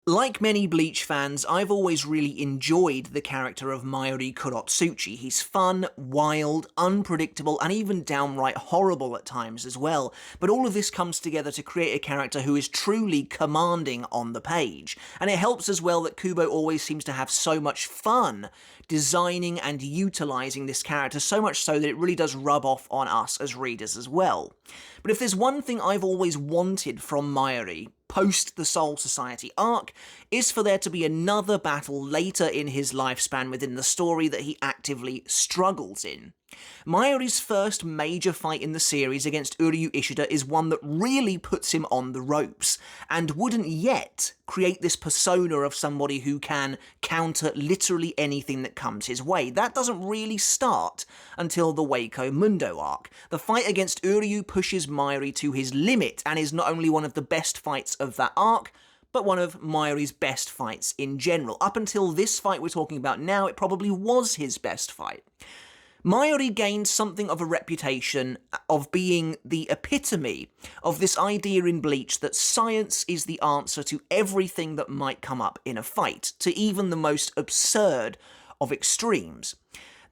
Like many Bleach fans, I've always really enjoyed the character of Mayuri Kurotsuchi. He's fun, wild, unpredictable, and even downright horrible at times as well. But all of this comes together to create a character who is truly commanding on the page. And it helps as well that Kubo always seems to have so much fun designing and utilising this character, so much so that it really does rub off on us as readers as well. But if there's one thing I've always wanted from Mayuri, post the Soul Society arc, is for there to be another battle later in his lifespan within the story that he actively struggles in. Mayuri's first major fight in the series against Uryu Ishida is one that really puts him on the ropes, and wouldn't yet create this persona of somebody who can counter literally anything that comes his way. That doesn't really start until the Waco Mundo arc. The fight against Uryu pushes Mayuri to his limit, and is not only one of the best fights of that arc, but one of Mayuri's best fights in general. Up until this fight we're talking about now, it probably was his best fight. Mayuri gained something of a reputation of being the epitome of this idea in Bleach that science is the answer to everything that might come up in a fight, to even the most absurd of extremes.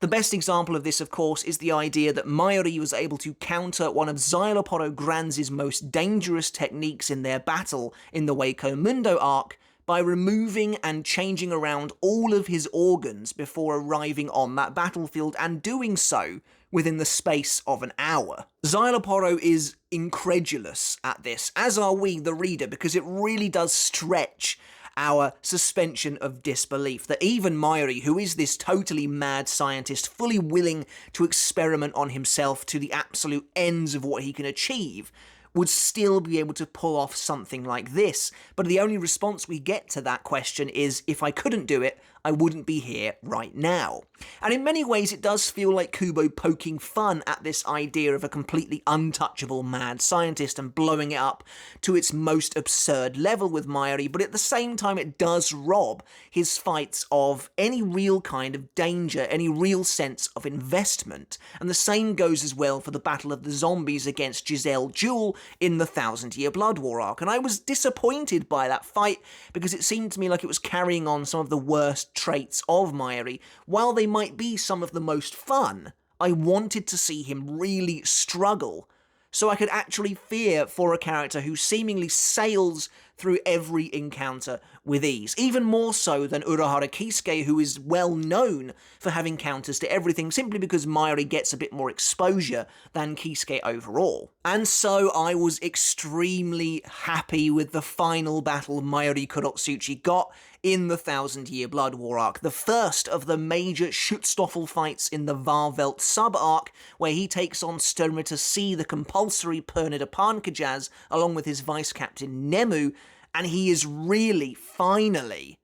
The best example of this, of course, is the idea that Mayuri was able to counter one of Szayelaporro Granz's most dangerous techniques in their battle in the Waco Mundo arc by removing and changing around all of his organs before arriving on that battlefield, and doing so within the space of an hour. Szayelaporro is incredulous at this, as are we, the reader, because it really does stretch our suspension of disbelief that even Mayuri, who is this totally mad scientist, fully willing to experiment on himself to the absolute ends of what he can achieve, would still be able to pull off something like this. But the only response we get to that question is, if I couldn't do it, I wouldn't be here right now. And in many ways it does feel like Kubo poking fun at this idea of a completely untouchable mad scientist and blowing it up to its most absurd level with Mayuri, but at the same time it does rob his fights of any real kind of danger, any real sense of investment. And the same goes as well for the Battle of the Zombies against Giselle Jewel in the 1000-Year Blood War arc. And I was disappointed by that fight because it seemed to me like it was carrying on some of the worst traits of Mayuri. While they might be some of the most fun, I wanted to see him really struggle, so I could actually fear for a character who seemingly sails through every encounter with ease. Even more so than Urahara Kisuke, who is well known for having counters to everything, simply because Mayuri gets a bit more exposure than Kisuke overall. And so I was extremely happy with the final battle Mayuri Kurotsuchi got in the 1000-Year Blood War arc, the first of the major Schutzstaffel fights in the Varvelt sub-arc, where he takes on Sternritter C, the compulsory Pernida Parnkgjas, along with his vice-captain Nemu, and he is really, finally,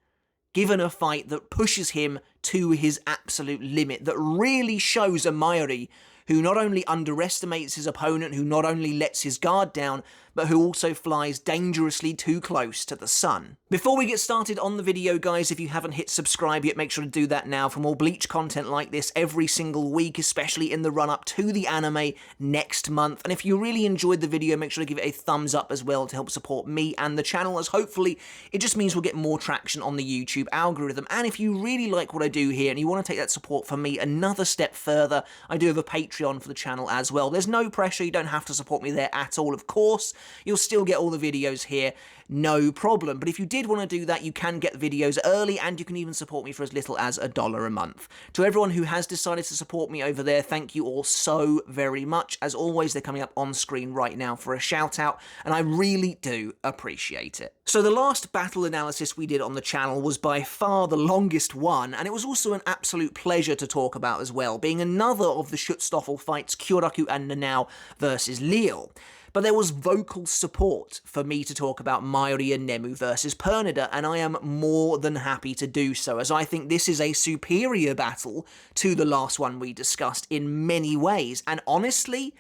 given a fight that pushes him to his absolute limit, that really shows a Mayuri who not only underestimates his opponent, who not only lets his guard down, but who also flies dangerously too close to the sun. Before we get started on the video, guys, if you haven't hit subscribe yet, make sure to do that now for more Bleach content like this every single week, especially in the run-up to the anime next month. And if you really enjoyed the video, make sure to give it a thumbs up as well to help support me and the channel, as hopefully it just means we'll get more traction on the YouTube algorithm. And if you really like what I do here and you want to take that support from me another step further, I do have a Patreon for the channel as well. There's no pressure, you don't have to support me there at all, of course. You'll still get all the videos here, no problem. But if you did want to do that, you can get the videos early, and you can even support me for as little as $1 a month. To everyone who has decided to support me over there, thank you all so very much. As always, they're coming up on screen right now for a shout out, and I really do appreciate it. So the last battle analysis we did on the channel was by far the longest one, and it was also an absolute pleasure to talk about as well, being another of the Schutzstaffel fights, Kyoraku and Nanao versus Leal. But there was vocal support for me to talk about Mayuri and Nemu versus Pernida, and I am more than happy to do so, as I think this is a superior battle to the last one we discussed in many ways, and honestly,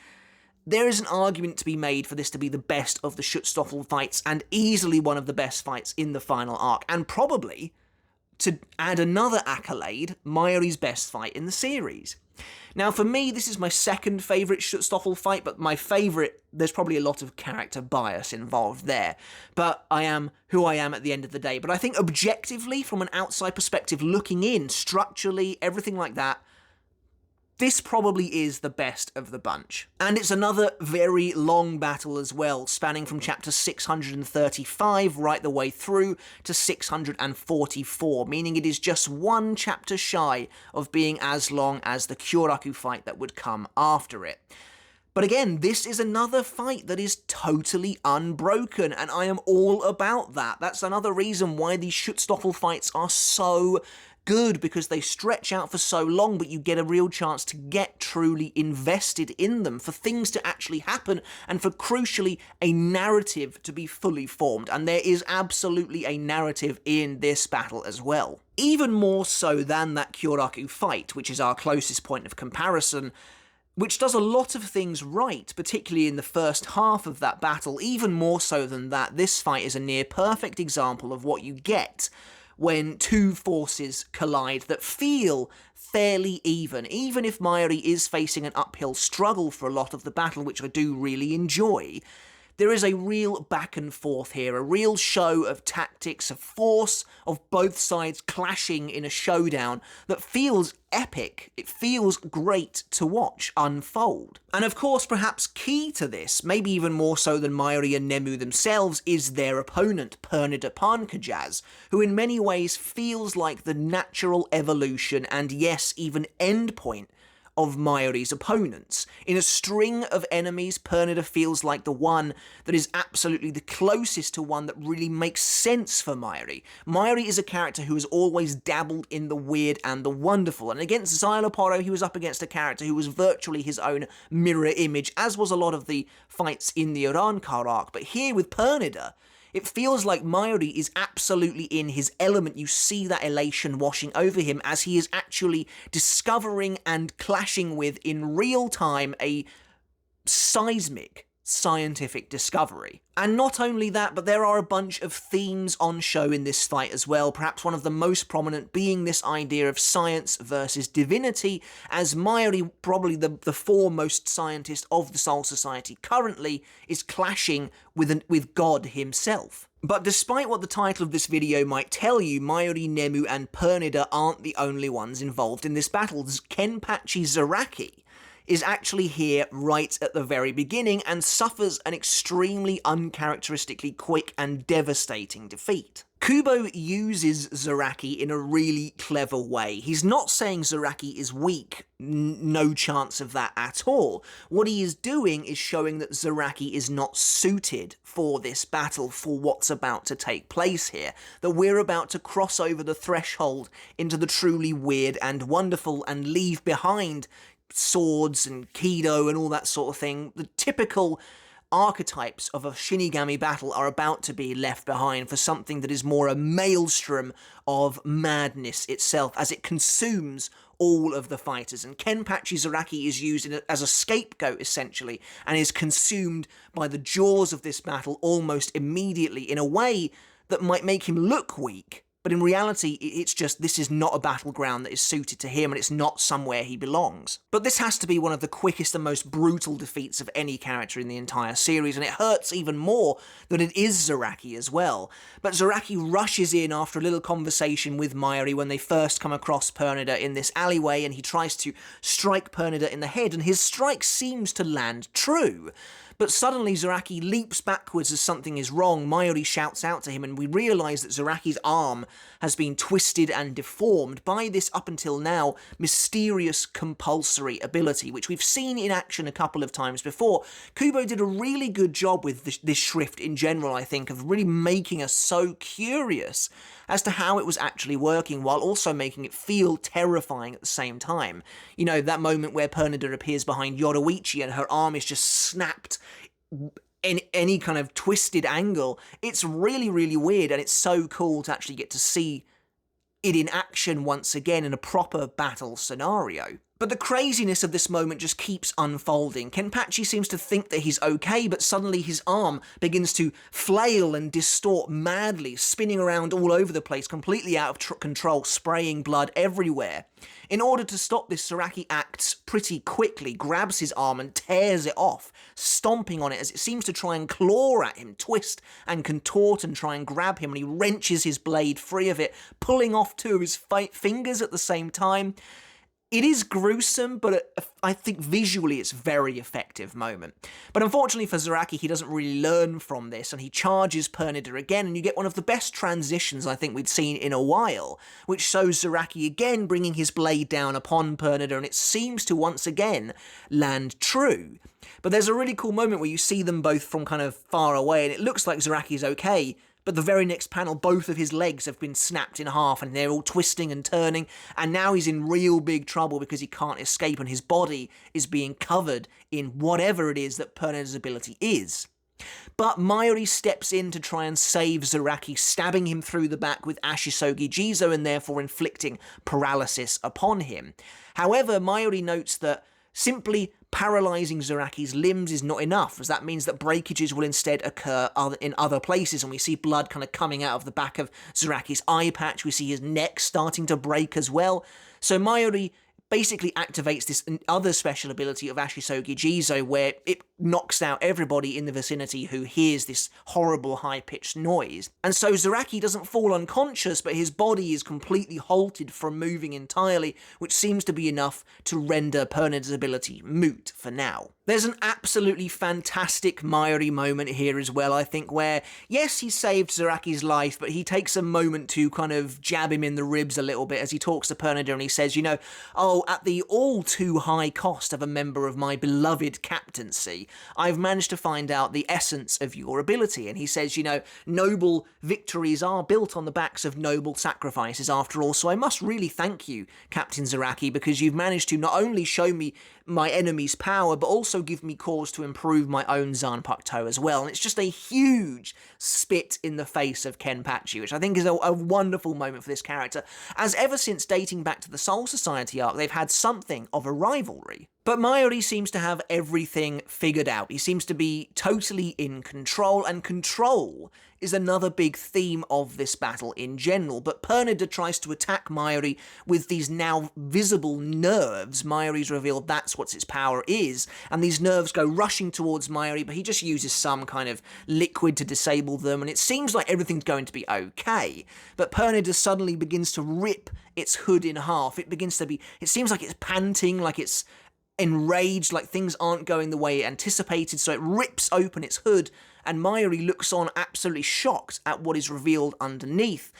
there is an argument to be made for this to be the best of the Schutzstaffel fights, and easily one of the best fights in the final arc, and probably, to add another accolade, Mayuri's best fight in the series. Now for me, this is my second favourite Schutzstaffel fight, but my favourite, there's probably a lot of character bias involved there. But I am who I am at the end of the day. But I think objectively, from an outside perspective, looking in, structurally, everything like that, this probably is the best of the bunch. And it's another very long battle as well, spanning from chapter 635 right the way through to 644, meaning it is just one chapter shy of being as long as the Kyoraku fight that would come after it. But again, this is another fight that is totally unbroken, and I am all about that. That's another reason why these Schutzstaffel fights are so good, because they stretch out for so long, but you get a real chance to get truly invested in them, for things to actually happen, and for, crucially, a narrative to be fully formed. And there is absolutely a narrative in this battle as well. Even more so than that Kyoraku fight, which is our closest point of comparison, which does a lot of things right, particularly in the first half of that battle. Even more so than that, this fight is a near perfect example of what you get when two forces collide that feel fairly even if Mayuri is facing an uphill struggle for a lot of the battle, which I do really enjoy. There is a real back and forth here, a real show of tactics, of force, of both sides clashing in a showdown that feels epic. It feels great to watch unfold. And of course, perhaps key to this, maybe even more so than Mayuri and Nemu themselves, is their opponent, Pernida Parnkgjas, who in many ways feels like the natural evolution and yes, even endpoint of Mayuri's opponents. In a string of enemies, Pernida feels like the one that is absolutely the closest to one that really makes sense for Mayuri. Mayuri is a character who has always dabbled in the weird and the wonderful, and against Xyloporo, he was up against a character who was virtually his own mirror image, as was a lot of the fights in the Urankar arc. But here with Pernida, it feels like Mayuri is absolutely in his element. You see that elation washing over him as he is actually discovering and clashing with, in real time, a seismic scientific discovery. And not only that, but there are a bunch of themes on show in this fight as well, perhaps one of the most prominent being this idea of science versus divinity, as Mayuri, probably the foremost scientist of the Soul Society currently, is clashing with God himself. But despite what the title of this video might tell you, Mayuri, Nemu, and Pernida aren't the only ones involved in this battle. Kenpachi Zaraki is actually here right at the very beginning and suffers an extremely uncharacteristically quick and devastating defeat. Kubo uses Zaraki in a really clever way. He's not saying Zaraki is weak, no chance of that at all. What he is doing is showing that Zaraki is not suited for this battle, for what's about to take place here, that we're about to cross over the threshold into the truly weird and wonderful and leave behind swords and Kido and all that sort of thing. The typical archetypes of a Shinigami battle are about to be left behind for something that is more a maelstrom of madness itself, as it consumes all of the fighters. And Kenpachi Zaraki is used as a scapegoat, essentially, and is consumed by the jaws of this battle almost immediately in a way that might make him look weak. But in reality, it's just, this is not a battleground that is suited to him, and it's not somewhere he belongs. But this has to be one of the quickest and most brutal defeats of any character in the entire series, and it hurts even more that it is Zaraki as well. But Zaraki rushes in after a little conversation with Mayuri when they first come across Pernida in this alleyway, and he tries to strike Pernida in the head, and his strike seems to land true. But suddenly Zaraki leaps backwards as something is wrong. Mayuri shouts out to him, and we realise that Zaraki's arm has been twisted and deformed by this, up until now, mysterious compulsory ability, which we've seen in action a couple of times before. Kubo did a really good job with this shrift in general, I think, of really making us so curious as to how it was actually working, while also making it feel terrifying at the same time. You know, that moment where Pernida appears behind Yoruichi and her arm is just snapped in any kind of twisted angle. It's really, really weird, and it's so cool to actually get to see it in action once again in a proper battle scenario. But the craziness of this moment just keeps unfolding. Kenpachi seems to think that he's okay, but suddenly his arm begins to flail and distort madly, spinning around all over the place, completely out of control, spraying blood everywhere. In order to stop this, Zaraki acts pretty quickly, grabs his arm and tears it off, stomping on it as it seems to try and claw at him, twist and contort and try and grab him, and he wrenches his blade free of it, pulling off two of his fingers at the same time. It is gruesome, but I think visually it's a very effective moment. But unfortunately for Zaraki, he doesn't really learn from this, and he charges Pernida again, and you get one of the best transitions I think we'd seen in a while, which shows Zaraki again bringing his blade down upon Pernida, and it seems to once again land true. But there's a really cool moment where you see them both from kind of far away, and it looks like Zaraki's okay, but the very next panel, both of his legs have been snapped in half and they're all twisting and turning, and now he's in real big trouble because he can't escape and his body is being covered in whatever it is that Pernida's ability is. But Mayuri steps in to try and save Zaraki, stabbing him through the back with Ashisogi Jizo and therefore inflicting paralysis upon him. However, Mayuri notes that simply paralysing Zaraki's limbs is not enough, as that means that breakages will instead occur in other places, and we see blood kind of coming out of the back of Zaraki's eye patch, we see his neck starting to break as well. So Mayuri basically activates this other special ability of Ashisogi Jizo, where it knocks out everybody in the vicinity who hears this horrible high-pitched noise. And so Zaraki doesn't fall unconscious, but his body is completely halted from moving entirely, which seems to be enough to render Pernida's ability moot for now. There's an absolutely fantastic Mayuri moment here as well, I think, where, yes, he saved Zaraki's life, but he takes a moment to kind of jab him in the ribs a little bit as he talks to Pernida and he says, you know, oh, at the all too high cost of a member of my beloved captaincy, I've managed to find out the essence of your ability. And he says, you know, noble victories are built on the backs of noble sacrifices after all, so I must really thank you, Captain Zaraki, because you've managed to not only show me my enemy's power, but also give me cause to improve my own Zanpakuto as well. And it's just a huge spit in the face of Kenpachi, which I think is a wonderful moment for this character, as ever since dating back to the Soul Society arc, they've had something of a rivalry. But Mayuri seems to have everything figured out. He seems to be totally in control, and control is another big theme of this battle in general. But Pernida tries to attack Mayuri with these now visible nerves. Mayuri's revealed that's what its power is, and these nerves go rushing towards Mayuri, but he just uses some kind of liquid to disable them, and it seems like everything's going to be okay. But Pernida suddenly begins to rip its hood in half. It seems like it's panting, like it's enraged, like things aren't going the way it anticipated, so it rips open its hood, and Mayuri looks on absolutely shocked at what is revealed underneath.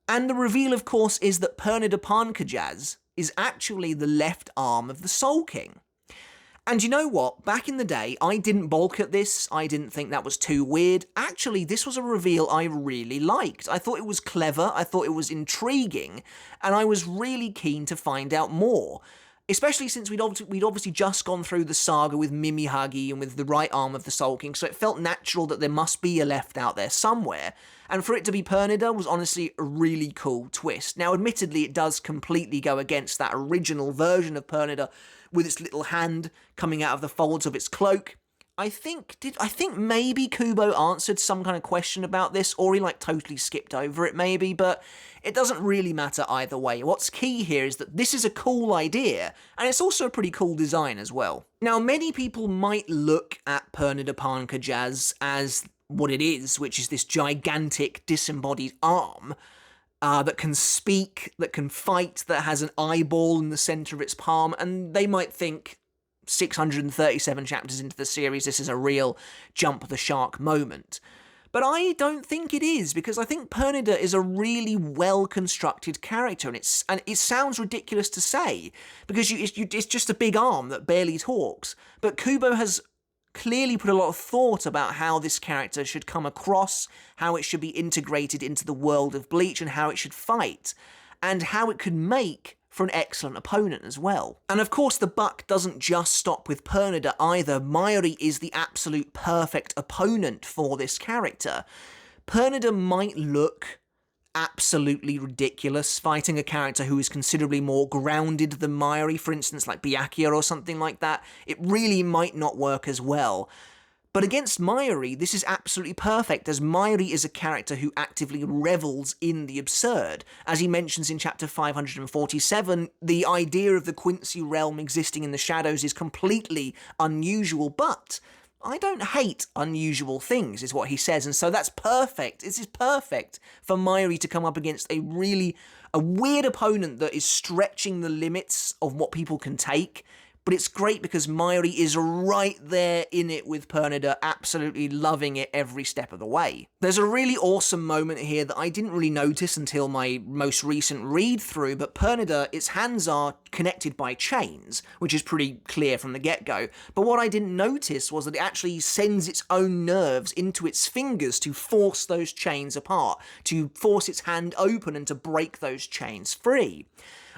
And the reveal, of course, is that Pernida Parnkgjas is actually the left arm of the Soul King. And you know what? Back in the day, I didn't balk at this. I didn't think that was too weird. Actually, this was a reveal I really liked. I thought it was clever, I thought it was intriguing, and I was really keen to find out more. Especially since we'd obviously just gone through the saga with Mimihagi and with the right arm of the Soul King, so it felt natural that there must be a left out there somewhere. And for it to be Pernida was honestly a really cool twist. Now, admittedly, it does completely go against that original version of Pernida with its little hand coming out of the folds of its cloak. I think maybe Kubo answered some kind of question about this, or he totally skipped over it maybe, but it doesn't really matter either way. What's key here is that this is a cool idea, and it's also a pretty cool design as well. Now, many people might look at Pernida Parnkgjas as what it is, which is this gigantic disembodied arm that can speak, that can fight, that has an eyeball in the center of its palm, and they might think, 637 chapters into the series, this is a real jump the shark moment. But I don't think it is, because I think Pernida is a really well-constructed character, and it sounds ridiculous to say, because it's just a big arm that barely talks. But Kubo has clearly put a lot of thought about how this character should come across, how it should be integrated into the world of Bleach, and how it should fight, and how it could make for an excellent opponent as well. And of course, the buck doesn't just stop with Pernida either. Mayuri is the absolute perfect opponent for this character. Pernida might look absolutely ridiculous, fighting a character who is considerably more grounded than Mayuri, for instance, like Byakuya or something like that, it really might not work as well. But against Mayuri, this is absolutely perfect, as Mayuri is a character who actively revels in the absurd. As he mentions in chapter 547, the idea of the Quincy realm existing in the shadows is completely unusual, but I don't hate unusual things, is what he says, and so that's perfect. This is perfect for Mayuri to come up against a weird opponent that is stretching the limits of what people can take. But it's great because Mayuri is right there in it with Pernida, absolutely loving it every step of the way. There's a really awesome moment here that I didn't really notice until my most recent read-through, but Pernida, its hands are connected by chains, which is pretty clear from the get-go. But what I didn't notice was that it actually sends its own nerves into its fingers to force those chains apart, to force its hand open and to break those chains free.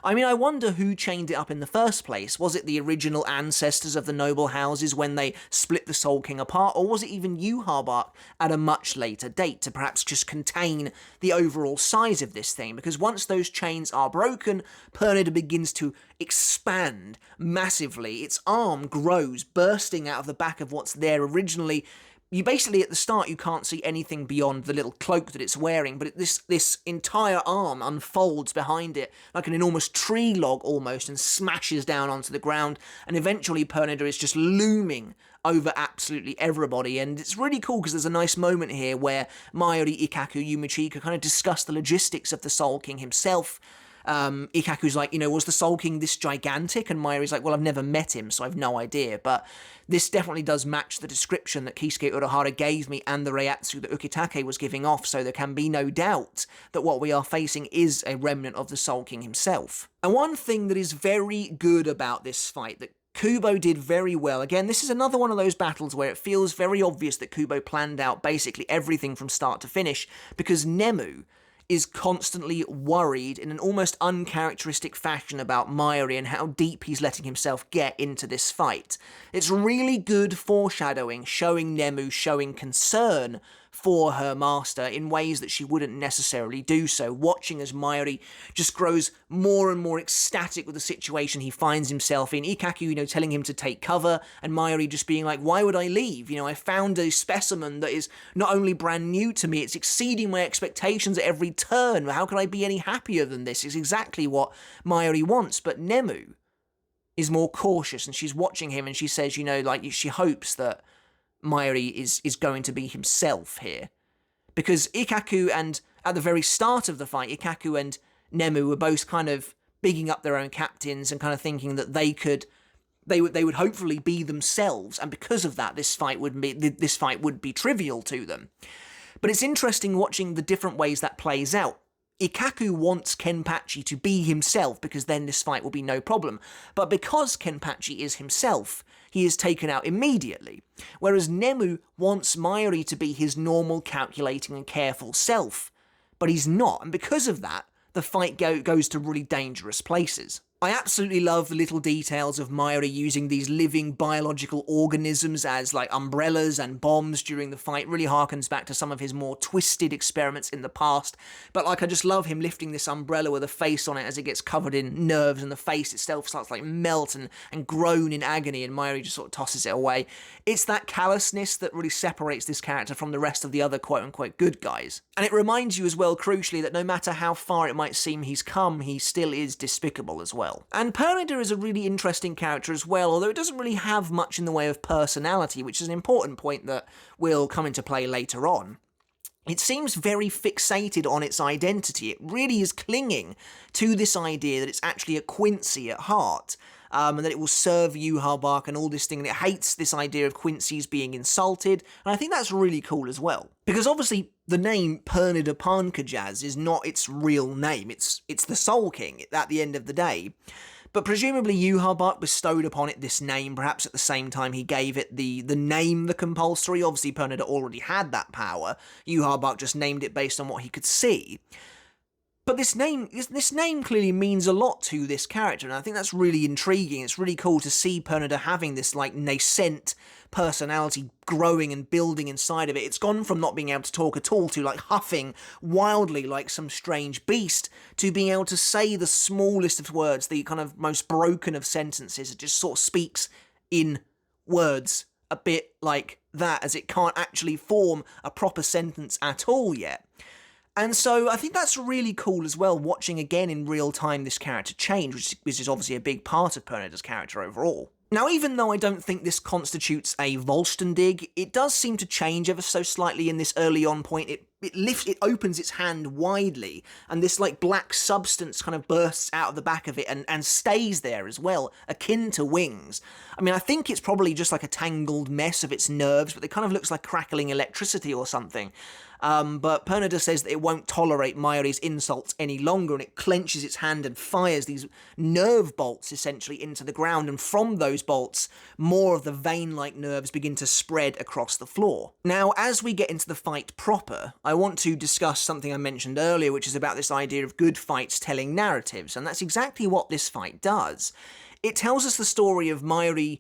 I mean, I wonder who chained it up in the first place. Was it the original ancestors of the noble houses when they split the Soul King apart, or was it even Yhwach at a much later date to perhaps just contain the overall size of this thing? Because once those chains are broken, Pernida begins to expand massively. Its arm grows, bursting out of the back of what's there originally. You basically, at the start, you can't see anything beyond the little cloak that it's wearing, but this entire arm unfolds behind it like an enormous tree log almost and smashes down onto the ground, and eventually Pernida is just looming over absolutely everybody, and it's really cool because there's a nice moment here where Mayuri, Ikkaku, Yumichika kind of discuss the logistics of the Soul King himself. Ikkaku's like, was the Soul King this gigantic? And Mayuri's like, well, I've never met him, so I've no idea. But this definitely does match the description that Kisuke Urahara gave me and the Reiatsu that Ukitake was giving off, so there can be no doubt that what we are facing is a remnant of the Soul King himself. And one thing that is very good about this fight that Kubo did very well. Again, this is another one of those battles where it feels very obvious that Kubo planned out basically everything from start to finish, because Nemu is constantly worried in an almost uncharacteristic fashion about Mayuri and how deep he's letting himself get into this fight. It's really good foreshadowing, showing Nemu showing concern for her master in ways that she wouldn't necessarily do so, watching as Mayuri just grows more and more ecstatic with the situation he finds himself in. Ikkaku, telling him to take cover, and Mayuri just being like, why would I leave? I found a specimen that is not only brand new to me, it's exceeding my expectations at every turn. How could I be any happier than this? It's exactly what Mayuri wants, but Nemu is more cautious, and she's watching him, and she says, she hopes that Mayuri is going to be himself here. Because Ikkaku, and at the very start of the fight, Ikkaku and Nemu were both kind of bigging up their own captains and kind of thinking that they would hopefully be themselves, and because of that, this fight would be trivial to them. But it's interesting watching the different ways that plays out. Ikkaku wants Kenpachi to be himself, because then this fight will be no problem. But because Kenpachi is himself, he is taken out immediately. Whereas Nemu wants Mayuri to be his normal, calculating and careful self. But he's not, and because of that, the fight goes to really dangerous places. I absolutely love the little details of Mayuri using these living biological organisms as like umbrellas and bombs during the fight. Really harkens back to some of his more twisted experiments in the past. But I just love him lifting this umbrella with a face on it as it gets covered in nerves, and the face itself starts like melt and groan in agony, and Mayuri just sort of tosses it away. It's that callousness that really separates this character from the rest of the other quote-unquote good guys. And it reminds you as well, crucially, that no matter how far it might seem he's come, he still is despicable as well. And Pernida is a really interesting character as well, although it doesn't really have much in the way of personality, which is an important point that will come into play later on. It seems very fixated on its identity. It really is clinging to this idea that it's actually a Quincy at heart, and that it will serve Yhwach and all this thing, and it hates this idea of Quincy's being insulted, and I think that's really cool as well. Because obviously, the name Pernida Parnkgjas is not its real name, it's the Soul King at the end of the day. But presumably Yhwach bestowed upon it this name, perhaps at the same time he gave it the name the compulsory. Obviously Pernida already had that power. Yhwach just named it based on what he could see. But this name clearly means a lot to this character, and I think that's really intriguing. It's really cool to see Pernida having this, like, nascent personality growing and building inside of it. It's gone from not being able to talk at all to, like, huffing wildly like some strange beast, to being able to say the smallest of words, the kind of most broken of sentences. It just sort of speaks in words a bit like that, as it can't actually form a proper sentence at all yet. And so I think that's really cool as well, watching again in real time this character change, which is obviously a big part of Pernida's character overall. Now, even though I don't think this constitutes a Volstendig, it does seem to change ever so slightly in this early on point. It opens its hand widely, and this, like, black substance kind of bursts out of the back of it and stays there as well, akin to wings. I mean, I think it's probably just like a tangled mess of its nerves, but it kind of looks like crackling electricity or something. But Pernida says that it won't tolerate Mayuri's insults any longer, and it clenches its hand and fires these nerve bolts, essentially, into the ground, and from those bolts, more of the vein-like nerves begin to spread across the floor. Now, as we get into the fight proper, I want to discuss something I mentioned earlier, which is about this idea of good fights telling narratives, and that's exactly what this fight does. It tells us the story of Mayuri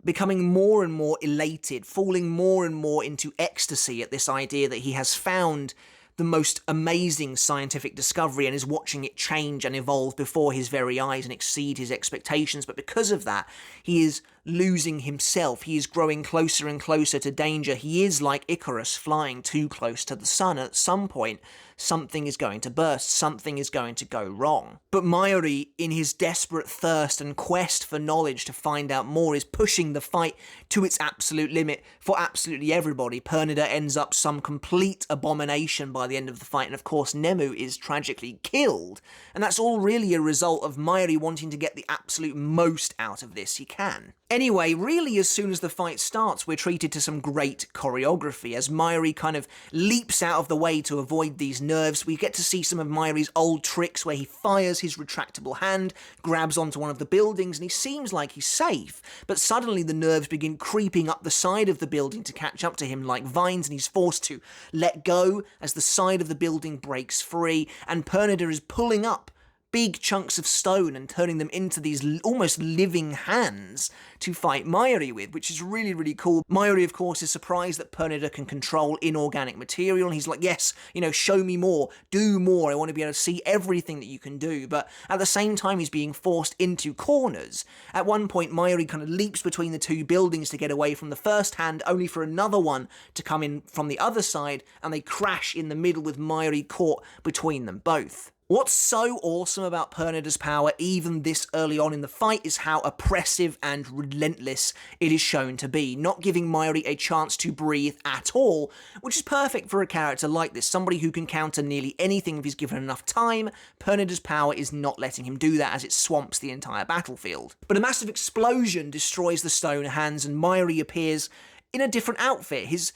becoming more and more elated, falling more and more into ecstasy at this idea that he has found the most amazing scientific discovery and is watching it change and evolve before his very eyes and exceed his expectations. But because of that, he is losing himself. He is growing closer and closer to danger. He is like Icarus, flying too close to the sun. At some point, something is going to burst. Something is going to go wrong. But Mayuri, in his desperate thirst and quest for knowledge to find out more, is pushing the fight to its absolute limit for absolutely everybody. Pernida ends up some complete abomination by the end of the fight, and of course Nemu is tragically killed. And that's all really a result of Mayuri wanting to get the absolute most out of this he can. Anyway, really, as soon as the fight starts, we're treated to some great choreography. As Mayuri kind of leaps out of the way to avoid these nerves, we get to see some of Mayuri's old tricks where he fires his retractable hand, grabs onto one of the buildings, and he seems like he's safe. But suddenly the nerves begin creeping up the side of the building to catch up to him like vines, and he's forced to let go as the side of the building breaks free, and Pernida is pulling up big chunks of stone and turning them into these almost living hands to fight Mayuri with, which is really, really cool. Mayuri, of course, is surprised that Pernida can control inorganic material, and he's like, yes, you know, show me more, do more, I want to be able to see everything that you can do. But at the same time, he's being forced into corners. At one point, Mayuri kind of leaps between the two buildings to get away from the first hand, only for another one to come in from the other side, and they crash in the middle with Mayuri caught between them both. What's so awesome about Pernida's power, even this early on in the fight, is how oppressive and relentless it is shown to be, not giving Mayuri a chance to breathe at all, which is perfect for a character like this, somebody who can counter nearly anything if he's given enough time. Pernida's power is not letting him do that, as it swamps the entire battlefield. But a massive explosion destroys the stone hands, and Mayuri appears in a different outfit. His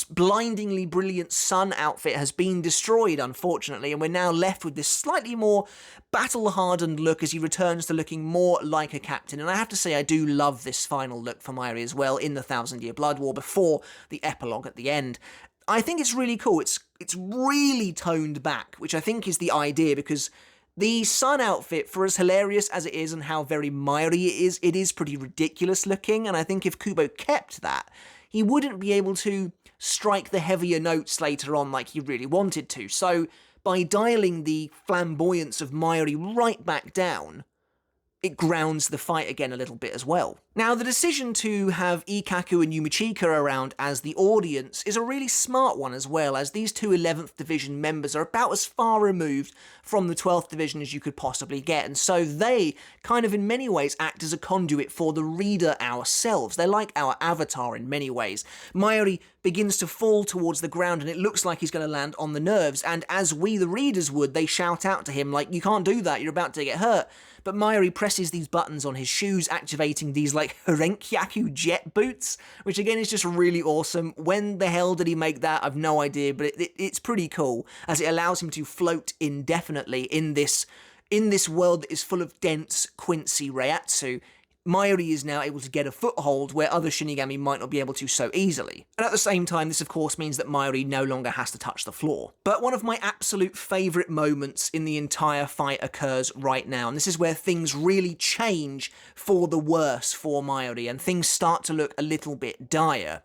blindingly brilliant sun outfit has been destroyed, unfortunately, and we're now left with this slightly more battle-hardened look as he returns to looking more like a captain. And I have to say, I do love this final look for Mayuri as well in the Thousand Year Blood War before the epilogue at the end. I think it's really cool. It's really toned back, which I think is the idea, because the sun outfit, for as hilarious as it is and how very Mayuri it is pretty ridiculous looking, and I think if Kubo kept that, he wouldn't be able to strike the heavier notes later on like he really wanted to. So by dialing the flamboyance of Mayuri right back down, it grounds the fight again a little bit as well. Now, the decision to have Ikkaku and Yumichika around as the audience is a really smart one as well, as these two 11th Division members are about as far removed from the 12th Division as you could possibly get, and so they kind of in many ways act as a conduit for the reader ourselves. They're like our avatar in many ways. Mayuri begins to fall towards the ground, and it looks like he's going to land on the nerves, and as we the readers would, they shout out to him like, you can't do that, you're about to get hurt. But Mayuri presses these buttons on his shoes, activating these like Herenkyaku jet boots, which again is just really awesome. When the hell did he make that? I've no idea, but it's pretty cool, as it allows him to float indefinitely in this world that is full of dense Quincy Reiatsu. Mayuri is now able to get a foothold where other Shinigami might not be able to so easily. And at the same time, this of course means that Mayuri no longer has to touch the floor. But one of my absolute favourite moments in the entire fight occurs right now, and this is where things really change for the worse for Mayuri, and things start to look a little bit dire.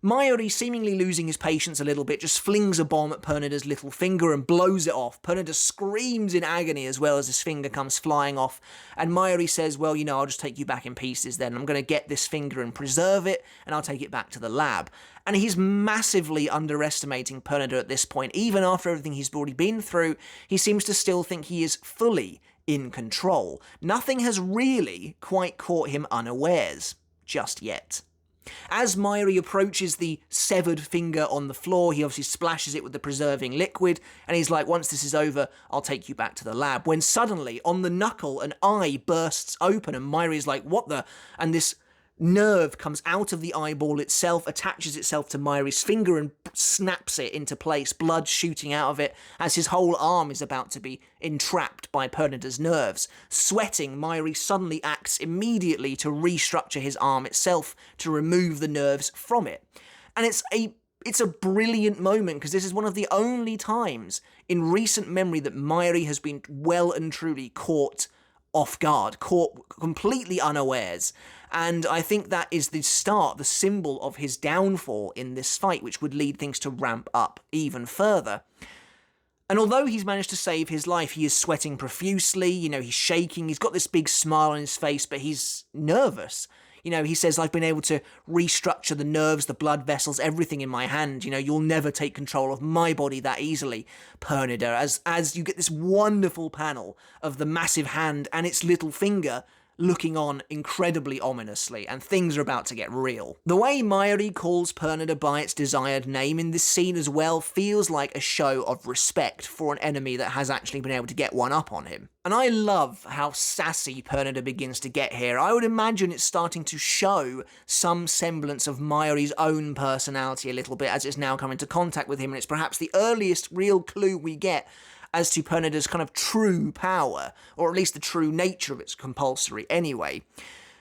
Mayuri, seemingly losing his patience a little bit, just flings a bomb at Pernida's little finger and blows it off. Pernida screams in agony as well as his finger comes flying off, and Mayuri says, well, you know, I'll just take you back in pieces then. I'm going to get this finger and preserve it, and I'll take it back to the lab. And he's massively underestimating Pernida at this point. Even after everything he's already been through, he seems to still think he is fully in control. Nothing has really quite caught him unawares just yet. As Mayuri approaches the severed finger on the floor, he obviously splashes it with the preserving liquid, and he's like, once this is over, I'll take you back to the lab. When suddenly, on the knuckle, an eye bursts open, and Mayuri's like, what the? And this nerve comes out of the eyeball itself, attaches itself to Mayuri's finger and snaps it into place, blood shooting out of it as his whole arm is about to be entrapped by Pernida's nerves. Sweating, Mayuri suddenly acts immediately to restructure his arm itself to remove the nerves from it. And it's a brilliant moment, because this is one of the only times in recent memory that Mayuri has been well and truly caught off guard, caught completely unawares. And I think that is the start, the symbol of his downfall in this fight, which would lead things to ramp up even further. And although he's managed to save his life, he is sweating profusely, you know, he's shaking, he's got this big smile on his face, but he's nervous. You know, he says, I've been able to restructure the nerves, the blood vessels, everything in my hand. You know, you'll never take control of my body that easily, Pernida, as you get this wonderful panel of the massive hand and its little finger looking on incredibly ominously, and things are about to get real. The way Mayuri calls Pernida by its desired name in this scene as well feels like a show of respect for an enemy that has actually been able to get one up on him. And I love how sassy Pernida begins to get here. I would imagine it's starting to show some semblance of Mayuri's own personality a little bit as it's now come into contact with him, and it's perhaps the earliest real clue we get as to Pernida's kind of true power, or at least the true nature of its compulsory anyway.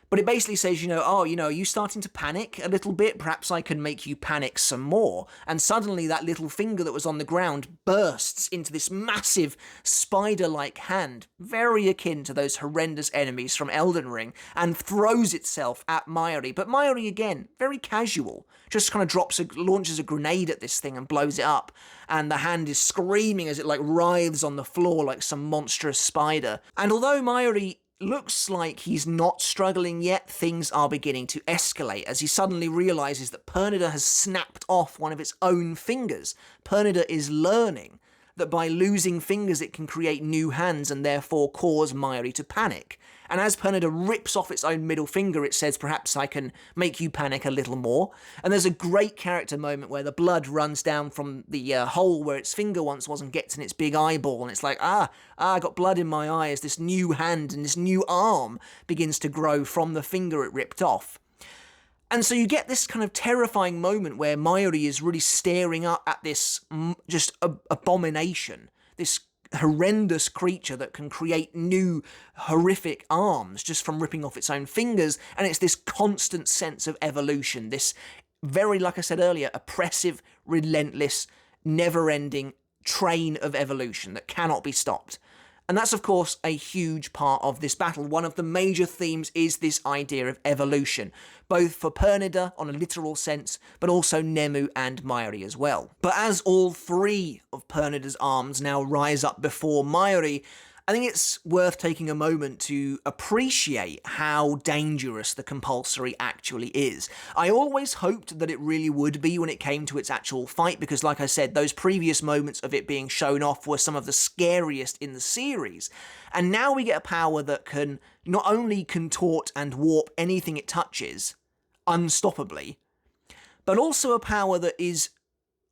But it basically says, you know, oh, you know, are you starting to panic a little bit? Perhaps I can make you panic some more. And suddenly that little finger that was on the ground bursts into this massive spider-like hand, very akin to those horrendous enemies from Elden Ring, and throws itself at Mayuri. But Mayuri, again, very casual, just kind of launches a grenade at this thing and blows it up. And the hand is screaming as it like writhes on the floor like some monstrous spider. And although Mayuri looks like he's not struggling yet, things are beginning to escalate as he suddenly realizes that Pernida has snapped off one of its own fingers. Pernida is learning that by losing fingers it can create new hands and therefore cause Mayuri to panic. And as Pernida rips off its own middle finger, it says, perhaps I can make you panic a little more. And there's a great character moment where the blood runs down from the hole where its finger once was and gets in its big eyeball. And it's like, I got blood in my eye as this new hand and this new arm begins to grow from the finger it ripped off. And so you get this kind of terrifying moment where Mayuri is really staring up at this just abomination, this horrendous creature that can create new horrific arms just from ripping off its own fingers, and it's this constant sense of evolution, this very, like I said earlier, oppressive, relentless, never-ending train of evolution that cannot be stopped. And that's, of course, a huge part of this battle. One of the major themes is this idea of evolution, both for Pernida on a literal sense, but also Nemu and Mayuri as well. But as all three of Pernida's arms now rise up before Mayuri, I think it's worth taking a moment to appreciate how dangerous the compulsory actually is. I always hoped that it really would be when it came to its actual fight, because like I said, those previous moments of it being shown off were some of the scariest in the series. And now we get a power that can not only contort and warp anything it touches unstoppably, but also a power that is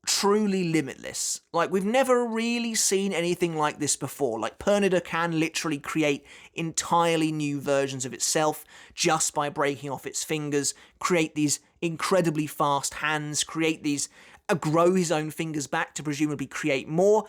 truly limitless. Like, we've never really seen anything like this before. Like, Pernida can literally create entirely new versions of itself just by breaking off its fingers, create these incredibly fast hands, grow his own fingers back to presumably create more.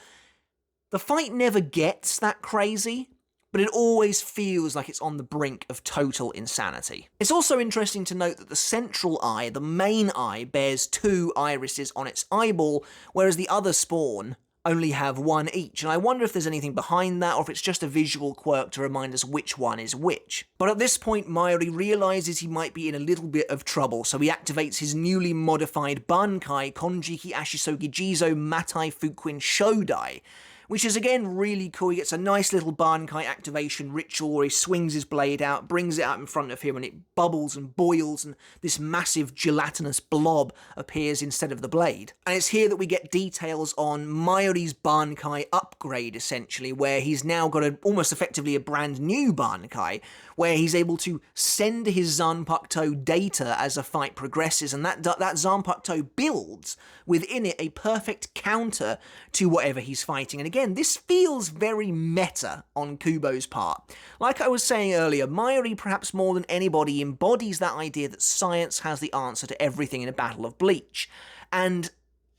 The fight never gets that crazy, but it always feels like it's on the brink of total insanity. It's also interesting to note that the central eye, the main eye, bears 2 irises on its eyeball, whereas the other spawn only have 1 each, and I wonder if there's anything behind that, or if it's just a visual quirk to remind us which one is which. But at this point, Mayuri realizes he might be in a little bit of trouble, so he activates his newly modified Bankai Konjiki Ashisogi Jizo Matai Fukuin Shodai, which is again really cool. He gets a nice little Bankai activation ritual where he swings his blade out, brings it out in front of him, and it bubbles and boils, and this massive gelatinous blob appears instead of the blade. And it's here that we get details on Mayuri's Bankai upgrade, essentially, where he's now got almost effectively a brand new Bankai, where he's able to send his Zanpakuto data as a fight progresses, and that Zanpakuto builds within it a perfect counter to whatever he's fighting. And again, this feels very meta on Kubo's part. Like I was saying earlier, Mayuri, perhaps more than anybody, embodies that idea that science has the answer to everything in a battle of Bleach. And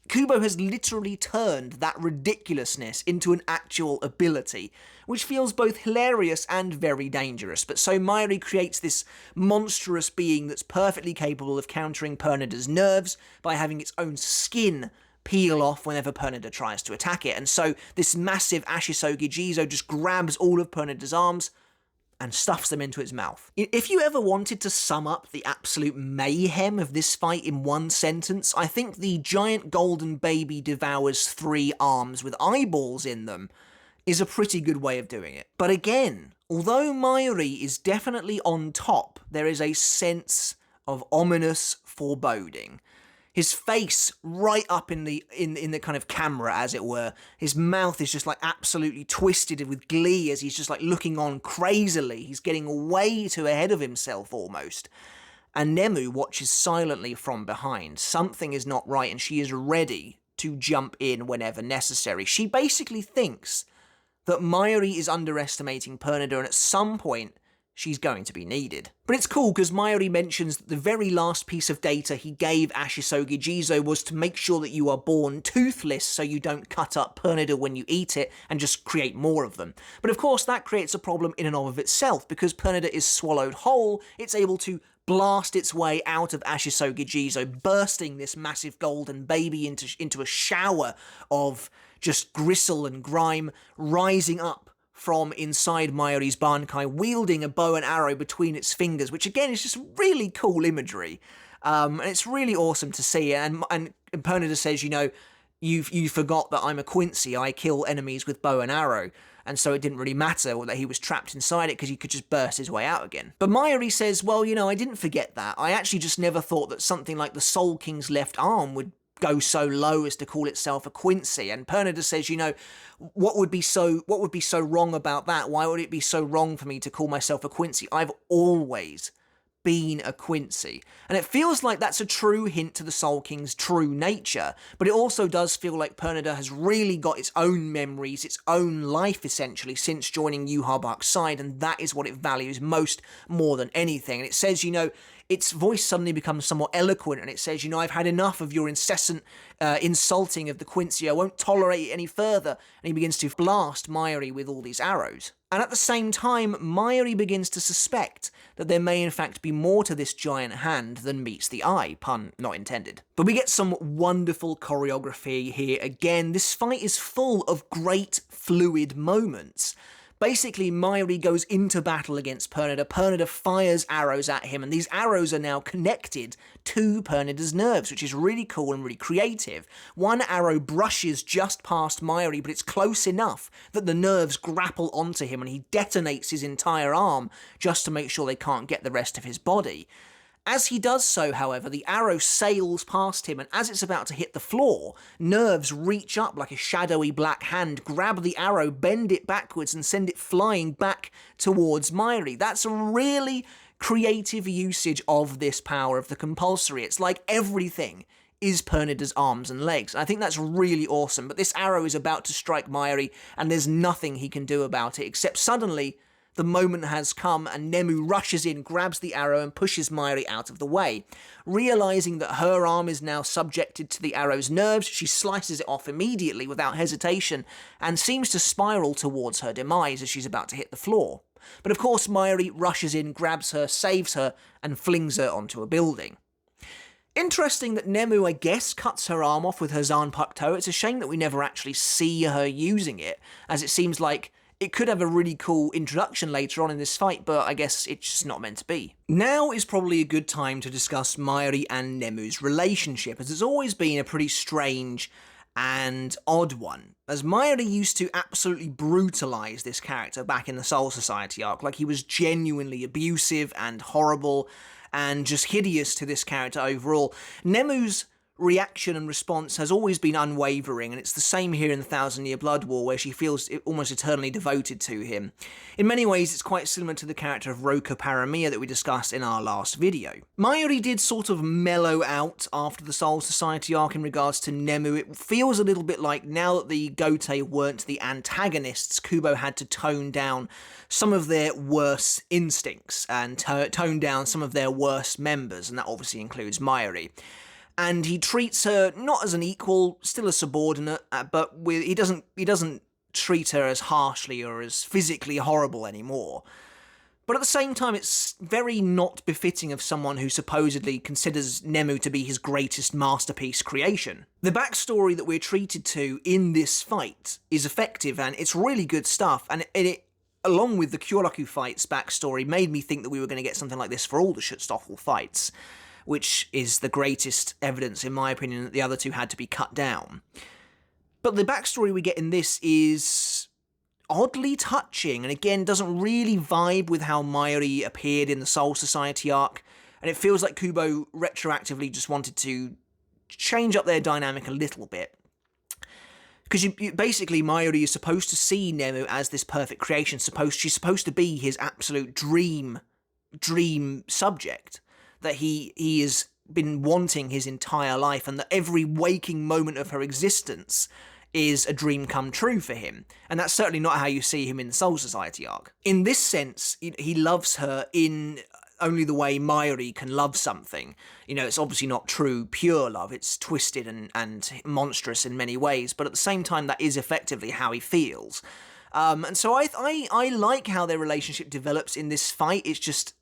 Kubo has literally turned that ridiculousness into an actual ability, which feels both hilarious and very dangerous. But so Mayuri creates this monstrous being that's perfectly capable of countering Pernida's nerves by having its own skin peel off whenever Pernida tries to attack it. And so this massive Ashisogi Jizo just grabs all of Pernida's arms and stuffs them into its mouth. If you ever wanted to sum up the absolute mayhem of this fight in one sentence, I think the giant golden baby devours 3 arms with eyeballs in them is a pretty good way of doing it. But again, although Mayuri is definitely on top, there is a sense of ominous foreboding. His face right up in the kind of camera, as it were. His mouth is just like absolutely twisted with glee as he's just like looking on crazily. He's getting way too ahead of himself almost. And Nemu watches silently from behind. Something is not right, and she is ready to jump in whenever necessary. She basically thinks that Mayuri is underestimating Pernida, and at some point she's going to be needed. But it's cool because Mayuri mentions that the very last piece of data he gave Ashisogi Jizo was to make sure that you are born toothless so you don't cut up Pernida when you eat it and just create more of them. But of course that creates a problem in and of itself. Because Pernida is swallowed whole, it's able to blast its way out of Ashisogi Jizo, bursting this massive golden baby into a shower of just gristle and grime, rising up from inside Mayuri's Bankai, wielding a bow and arrow between its fingers, which again is just really cool imagery. And it's really awesome to see. And Pernida says, you know, you forgot that I'm a Quincy, I kill enemies with bow and arrow. And so it didn't really matter that he was trapped inside it because he could just burst his way out again. But Mayuri says, well, you know, I didn't forget that. I actually just never thought that something like the Soul King's left arm would go so low as to call itself a Quincy. And Pernida says, you know, what would be so wrong about that? Why would it be so wrong for me to call myself a Quincy? I've always been a Quincy. And it feels like that's a true hint to the Soul King's true nature, but it also does feel like Pernida has really got its own memories, its own life essentially, since joining Yhwach's side, and that is what it values most more than anything. And it says, you know, its voice suddenly becomes somewhat eloquent, and it says, you know, I've had enough of your incessant insulting of the Quincy. I won't tolerate it any further. And he begins to blast Mayuri with all these arrows. And at the same time, Mayuri begins to suspect that there may in fact be more to this giant hand than meets the eye, pun not intended. But we get some wonderful choreography here again. This fight is full of great fluid moments. Basically, Mayuri goes into battle against Pernida. Pernida fires arrows at him, and these arrows are now connected to Pernida's nerves, which is really cool and really creative. One arrow brushes just past Mayuri, but it's close enough that the nerves grapple onto him, and he detonates his entire arm just to make sure they can't get the rest of his body. As he does so, however, the arrow sails past him, and as it's about to hit the floor, nerves reach up like a shadowy black hand, grab the arrow, bend it backwards, and send it flying back towards Mayuri. That's a really creative usage of this power of the compulsory. It's like everything is Pernida's arms and legs. I think that's really awesome, but this arrow is about to strike Mayuri, and there's nothing he can do about it, except suddenly The moment has come and Nemu rushes in, grabs the arrow and pushes Mayuri out of the way. Realizing that her arm is now subjected to the arrow's nerves, she slices it off immediately without hesitation and seems to spiral towards her demise as she's about to hit the floor. But of course Mayuri rushes in, grabs her, saves her and flings her onto a building. Interesting that Nemu, I guess, cuts her arm off with her Zanpakuto. It's a shame that we never actually see her using it, as it seems like it could have a really cool introduction later on in this fight, but I guess it's just not meant to be. Now is probably a good time to discuss Mayuri and Nemu's relationship, as it's always been a pretty strange and odd one, as Mayuri used to absolutely brutalise this character back in the Soul Society arc, like he was genuinely abusive and horrible and just hideous to this character overall. Nemu's reaction and response has always been unwavering, and it's the same here in the Thousand Year Blood War, where she feels almost eternally devoted to him. In many ways, it's quite similar to the character of Roko Paramiya that we discussed in our last video. Mayuri did sort of mellow out after the Soul Society arc in regards to Nemu. It feels a little bit like now that the Gotei weren't the antagonists, Kubo had to tone down some of their worst instincts and tone down some of their worst members, and that obviously includes Mayuri. And he treats her not as an equal, still a subordinate, but he doesn't treat her as harshly or as physically horrible anymore. But at the same time, it's very not befitting of someone who supposedly considers Nemu to be his greatest masterpiece creation. The backstory that we're treated to in this fight is effective, and it's really good stuff, and it along with the Kyoraku fight's backstory, made me think that we were going to get something like this for all the Schutzstaffel fights, which is the greatest evidence, in my opinion, that the other two had to be cut down. But the backstory we get in this is oddly touching, and again, doesn't really vibe with how Mayuri appeared in the Soul Society arc, and it feels like Kubo retroactively just wanted to change up their dynamic a little bit. Because basically, Mayuri is supposed to see Nemu as this perfect creation. She's supposed to be his absolute dream subject that he has been wanting his entire life, and that every waking moment of her existence is a dream come true for him. And that's certainly not how you see him in the Soul Society arc. In this sense, he loves her in only the way Mayuri can love something. You know, it's obviously not true, pure love. It's twisted and monstrous in many ways, but at the same time, that is effectively how he feels. And so I like how their relationship develops in this fight. It's just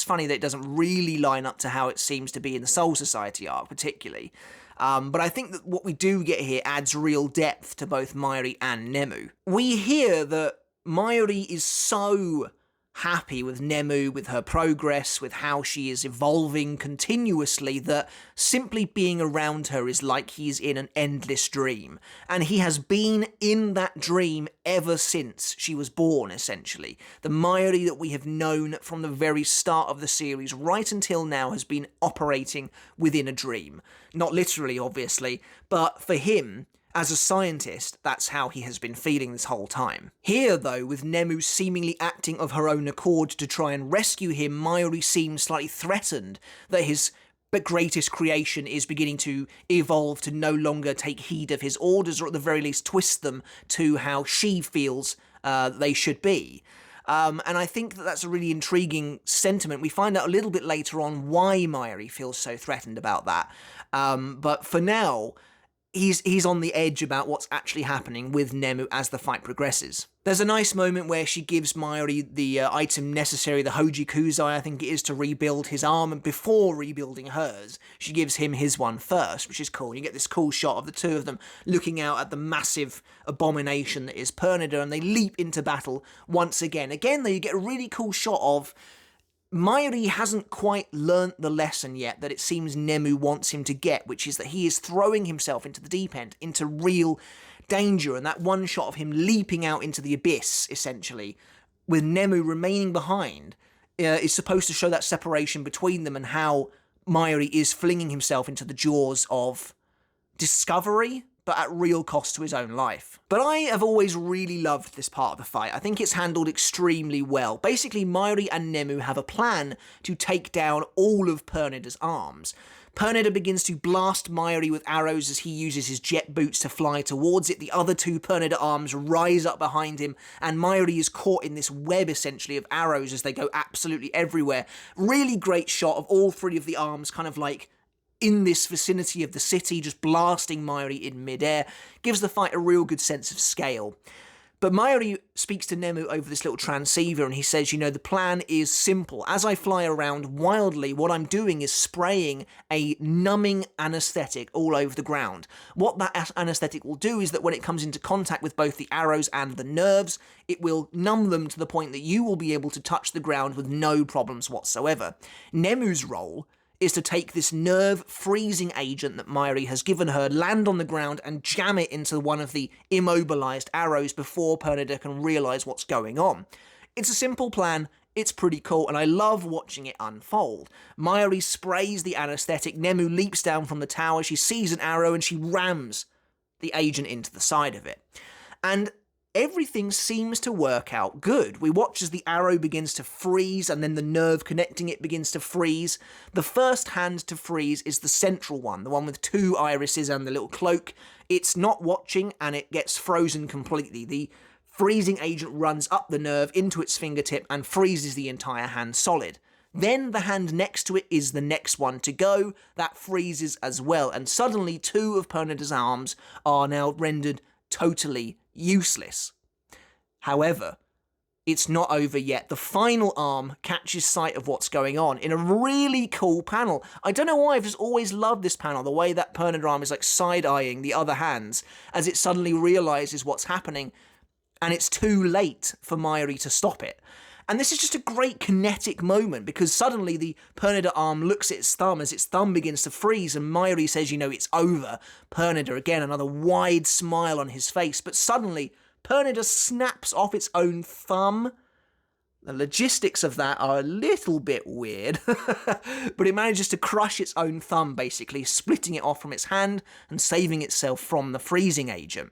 funny that it doesn't really line up to how it seems to be in the Soul Society arc, particularly. But I think that what we do get here adds real depth to both Mayuri and Nemu. We hear that Mayuri is so happy with Nemu, with her progress, with how she is evolving continuously, that simply being around her is like he's in an endless dream. And he has been in that dream ever since she was born, essentially. The Mayuri that we have known from the very start of the series right until now has been operating within a dream. Not literally, obviously, but for him, as a scientist, that's how he has been feeling this whole time. Here, though, with Nemu seemingly acting of her own accord to try and rescue him, Mayuri seems slightly threatened that his greatest creation is beginning to evolve to no longer take heed of his orders, or at the very least twist them to how she feels they should be. And I think that that's a really intriguing sentiment. We find out a little bit later on why Mayuri feels so threatened about that. But for now, he's on the edge about what's actually happening with Nemu as the fight progresses. There's a nice moment where she gives Mayuri the item necessary, the Hoji Kuzai, I think it is, to rebuild his arm, and before rebuilding hers, she gives him his one first, which is cool. You get this cool shot of the two of them looking out at the massive abomination that is Pernida, and they leap into battle once again. Again, though, you get a really cool shot of Mayuri hasn't quite learnt the lesson yet that it seems Nemu wants him to get, which is that he is throwing himself into the deep end, into real danger, and that one shot of him leaping out into the abyss, essentially, with Nemu remaining behind, is supposed to show that separation between them and how Mayuri is flinging himself into the jaws of discovery, but at real cost to his own life. But I have always really loved this part of the fight. I think it's handled extremely well. Basically, Mayuri and Nemu have a plan to take down all of Pernida's arms. Pernida begins to blast Mayuri with arrows as he uses his jet boots to fly towards it. The other two Pernida arms rise up behind him, and Mayuri is caught in this web, essentially, of arrows as they go absolutely everywhere. Really great shot of all three of the arms kind of like in this vicinity of the city, just blasting Mayuri in midair. Gives the fight a real good sense of scale. But Mayuri speaks to Nemu over this little transceiver, and he says, you know, the plan is simple. As I fly around wildly, what I'm doing is spraying a numbing anesthetic all over the ground. What that anesthetic will do is that when it comes into contact with both the arrows and the nerves, it will numb them to the point that you will be able to touch the ground with no problems whatsoever. Nemu's role is to take this nerve-freezing agent that Mayuri has given her, land on the ground, and jam it into one of the immobilized arrows before Pernida can realize what's going on. It's a simple plan, it's pretty cool, and I love watching it unfold. Mayuri sprays the anesthetic, Nemu leaps down from the tower, she sees an arrow, and she rams the agent into the side of it. And everything seems to work out good. We watch as the arrow begins to freeze, and then the nerve connecting it begins to freeze. The first hand to freeze is the central one, the one with two irises and the little cloak. It's not watching, and it gets frozen completely. The freezing agent runs up the nerve into its fingertip and freezes the entire hand solid. Then the hand next to it is the next one to go. That freezes as well, and suddenly two of Pernida's arms are now rendered totally useless. However, it's not over yet. The final arm catches sight of what's going on in a really cool panel. I don't know why, I've just always loved this panel, the way that Pernida arm is like side-eyeing the other hands as it suddenly realizes what's happening, and it's too late for Mayuri to stop it. And this is just a great kinetic moment, because suddenly the Pernida arm looks at its thumb as its thumb begins to freeze, and Mayuri says, you know, it's over. Pernida, again, another wide smile on his face, but suddenly Pernida snaps off its own thumb. The logistics of that are a little bit weird, but it manages to crush its own thumb, basically, splitting it off from its hand and saving itself from the freezing agent.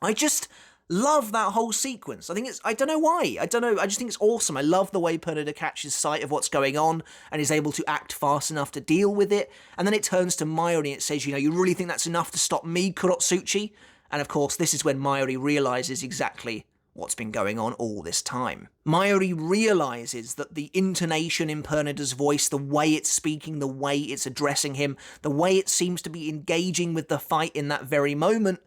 I just love that whole sequence. I don't know why. I just think it's awesome. I love the way Pernida catches sight of what's going on and is able to act fast enough to deal with it. And then it turns to Mayuri and it says, you know, you really think that's enough to stop me, Kurotsuchi? And of course, this is when Mayuri realizes exactly what's been going on all this time. Mayuri realizes that the intonation in Pernida's voice, the way it's speaking, the way it's addressing him, the way it seems to be engaging with the fight in that very moment,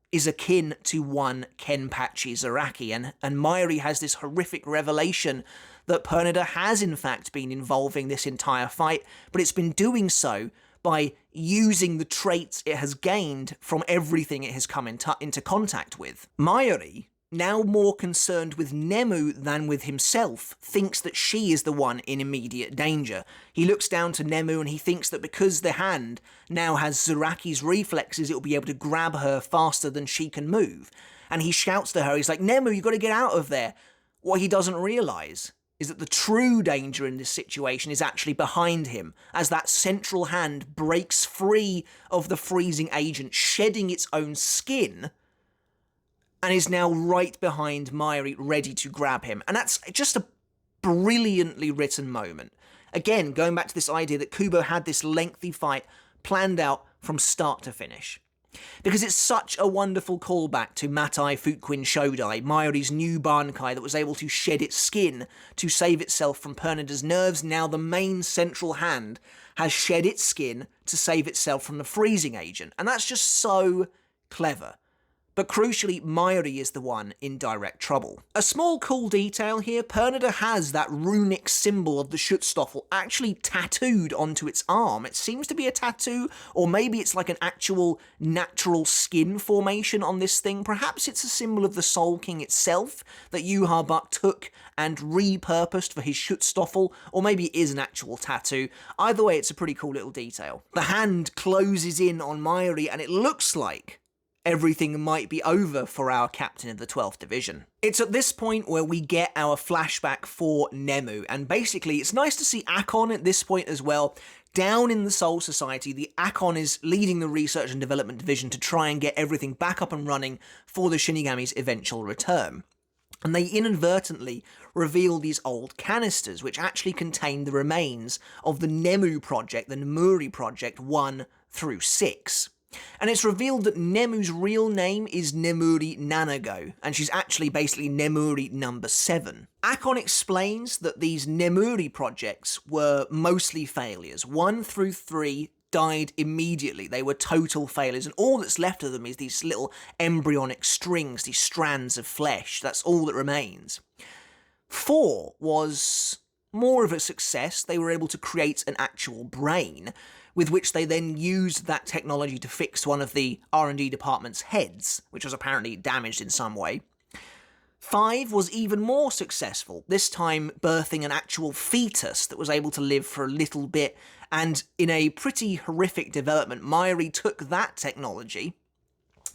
is akin to one Kenpachi Zaraki, and Mayuri has this horrific revelation that Pernida has in fact been involving this entire fight, but it's been doing so by using the traits it has gained from everything it has come into contact with. Mayuri, now more concerned with Nemu than with himself, thinks that she is the one in immediate danger. He looks down to Nemu and he thinks that because the hand now has Zaraki's reflexes, it will be able to grab her faster than she can move. And he shouts to her, he's like, Nemu, you got to get out of there. What he doesn't realise is that the true danger in this situation is actually behind him, as that central hand breaks free of the freezing agent, shedding its own skin, and is now right behind Mayuri, ready to grab him. And that's just a brilliantly written moment. Again, going back to this idea that Kubo had this lengthy fight planned out from start to finish. Because it's such a wonderful callback to Matai Fukuin Shodai, Mayuri's new Bankai that was able to shed its skin to save itself from Pernida's nerves. Now the main central hand has shed its skin to save itself from the freezing agent. And that's just so clever. But crucially, Mayuri is the one in direct trouble. A small cool detail here, Pernida has that runic symbol of the Schutzstaffel actually tattooed onto its arm. It seems to be a tattoo, or maybe it's like an actual natural skin formation on this thing. Perhaps it's a symbol of the Soul King itself that Yuha Buck took and repurposed for his Schutzstaffel, or maybe it is an actual tattoo. Either way, it's a pretty cool little detail. The hand closes in on Mayuri, and it looks like everything might be over for our captain of the 12th Division. It's at this point where we get our flashback for Nemu, and basically it's nice to see Akon at this point as well. Down in the Soul Society, the Akon is leading the Research and Development Division to try and get everything back up and running for the Shinigami's eventual return. and they inadvertently reveal these old canisters, which actually contain the remains of the Nemu project, the Nemuri project 1 through 6. And it's revealed that Nemu's real name is Nemuri Nanago, and she's actually basically Nemuri number 7. Akon explains that these Nemuri projects were mostly failures. 1 through 3 died immediately. They were total failures, and all that's left of them is these little embryonic strings, these strands of flesh. That's all that remains. 4 was more of a success. They were able to create an actual brain, with which they then used that technology to fix one of the R&D department's heads, which was apparently damaged in some way. 5 was even more successful, this time birthing an actual fetus that was able to live for a little bit, and in a pretty horrific development, Mayuri took that technology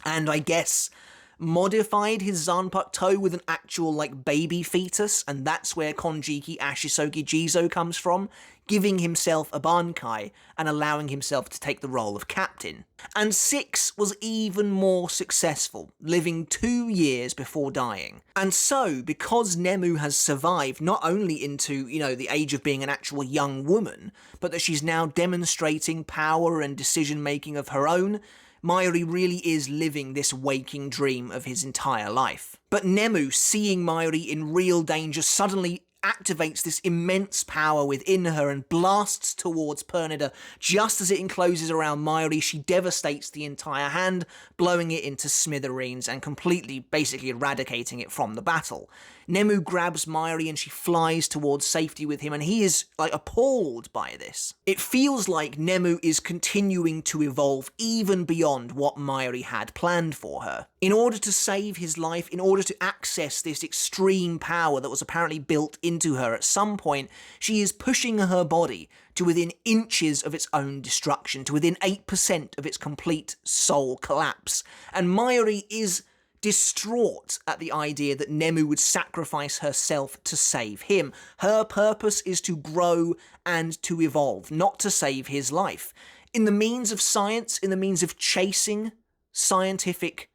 and I guess modified his Zanpakuto with an actual, baby fetus, and that's where Konjiki Ashisogi Jizo comes from, giving himself a Bankai and allowing himself to take the role of captain. And 6 was even more successful, living 2 years before dying. And so, because Nemu has survived not only into, the age of being an actual young woman, but that she's now demonstrating power and decision-making of her own, Mayuri really is living this waking dream of his entire life. But Nemu, seeing Mayuri in real danger, suddenly activates this immense power within her and blasts towards Pernida. Just as it encloses around Mayuri, she devastates the entire hand, blowing it into smithereens and completely, basically eradicating it from the battle. Nemu grabs Mayuri and she flies towards safety with him, and he is, appalled by this. It feels like Nemu is continuing to evolve even beyond what Mayuri had planned for her. In order to save his life, in order to access this extreme power that was apparently built into her at some point, she is pushing her body to within inches of its own destruction, to within 8% of its complete soul collapse. And Mayuri is distraught at the idea that Nemu would sacrifice herself to save him. Her purpose is to grow and to evolve, not to save his life. In the means of science, in the means of chasing scientific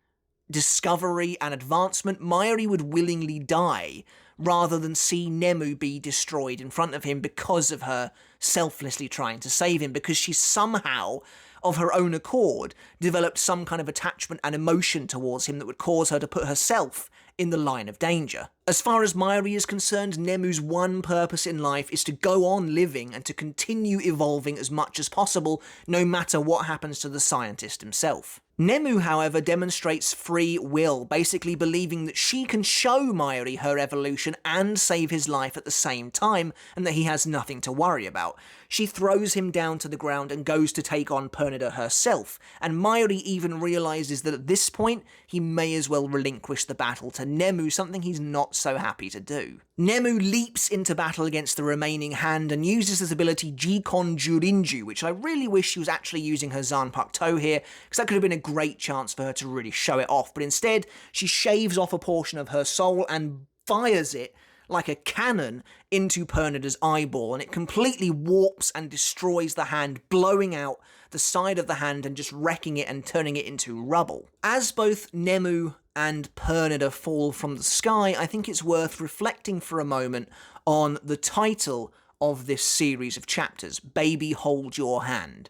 discovery and advancement, Mayuri would willingly die rather than see Nemu be destroyed in front of him because of her selflessly trying to save him, because she somehow, of her own accord, developed some kind of attachment and emotion towards him that would cause her to put herself in the line of danger. As far as Mayuri is concerned, Nemu's one purpose in life is to go on living and to continue evolving as much as possible, no matter what happens to the scientist himself. Nemu, however, demonstrates free will, basically believing that she can show Mayuri her evolution and save his life at the same time, and that he has nothing to worry about. She throws him down to the ground and goes to take on Pernida herself, and Mayuri even realises that at this point, he may as well relinquish the battle to Nemu, something he's not so happy to do. Nemu leaps into battle against the remaining hand and uses his ability Jikon Jurinju, which I really wish she was actually using her Zanpakuto here, because that could have been a great chance for her to really show it off, but instead she shaves off a portion of her soul and fires it like a cannon into Pernida's eyeball, and it completely warps and destroys the hand, blowing out the side of the hand and just wrecking it and turning it into rubble. As both Nemu and Pernida fall from the sky, I think it's worth reflecting for a moment on the title of this series of chapters, Baby Hold Your Hand.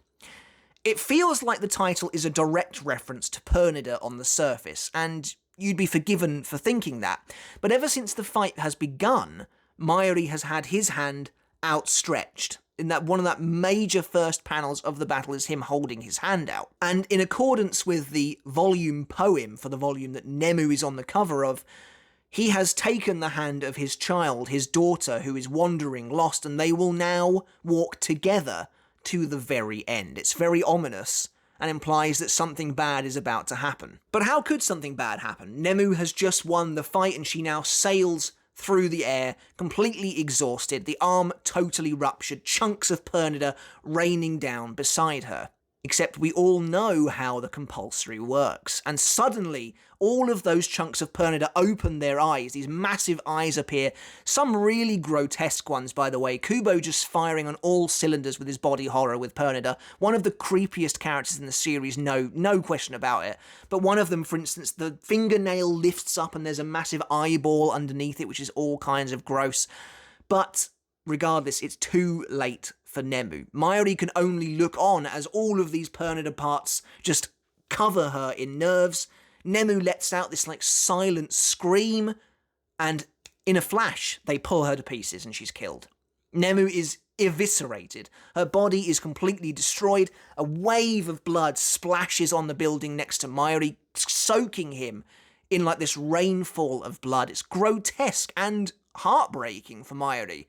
It feels like the title is a direct reference to Pernida on the surface, and you'd be forgiven for thinking that, but ever since the fight has begun, Mayuri has had his hand outstretched. In that one of that major first panels of the battle is him holding his hand out. And in accordance with the volume poem for the volume that Nemu is on the cover of, he has taken the hand of his child, his daughter, who is wandering lost, and they will now walk together to the very end. It's very ominous and implies that something bad is about to happen. But how could something bad happen? Nemu has just won the fight and she now sails through the air, completely exhausted, the arm totally ruptured, chunks of Pernida raining down beside her. Except we all know how the compulsory works. And suddenly, all of those chunks of Pernida open their eyes. These massive eyes appear. Some really grotesque ones, by the way. Kubo just firing on all cylinders with his body horror with Pernida. One of the creepiest characters in the series, no question about it. But one of them, for instance, the fingernail lifts up and there's a massive eyeball underneath it, which is all kinds of gross. But regardless, it's too late for Nemu. Mayuri can only look on as all of these Pernida parts just cover her in nerves. Nemu lets out this like silent scream, and in a flash, they pull her to pieces and she's killed. Nemu is eviscerated. Her body is completely destroyed. A wave of blood splashes on the building next to Mayuri, soaking him in like this rainfall of blood. It's grotesque and heartbreaking for Mayuri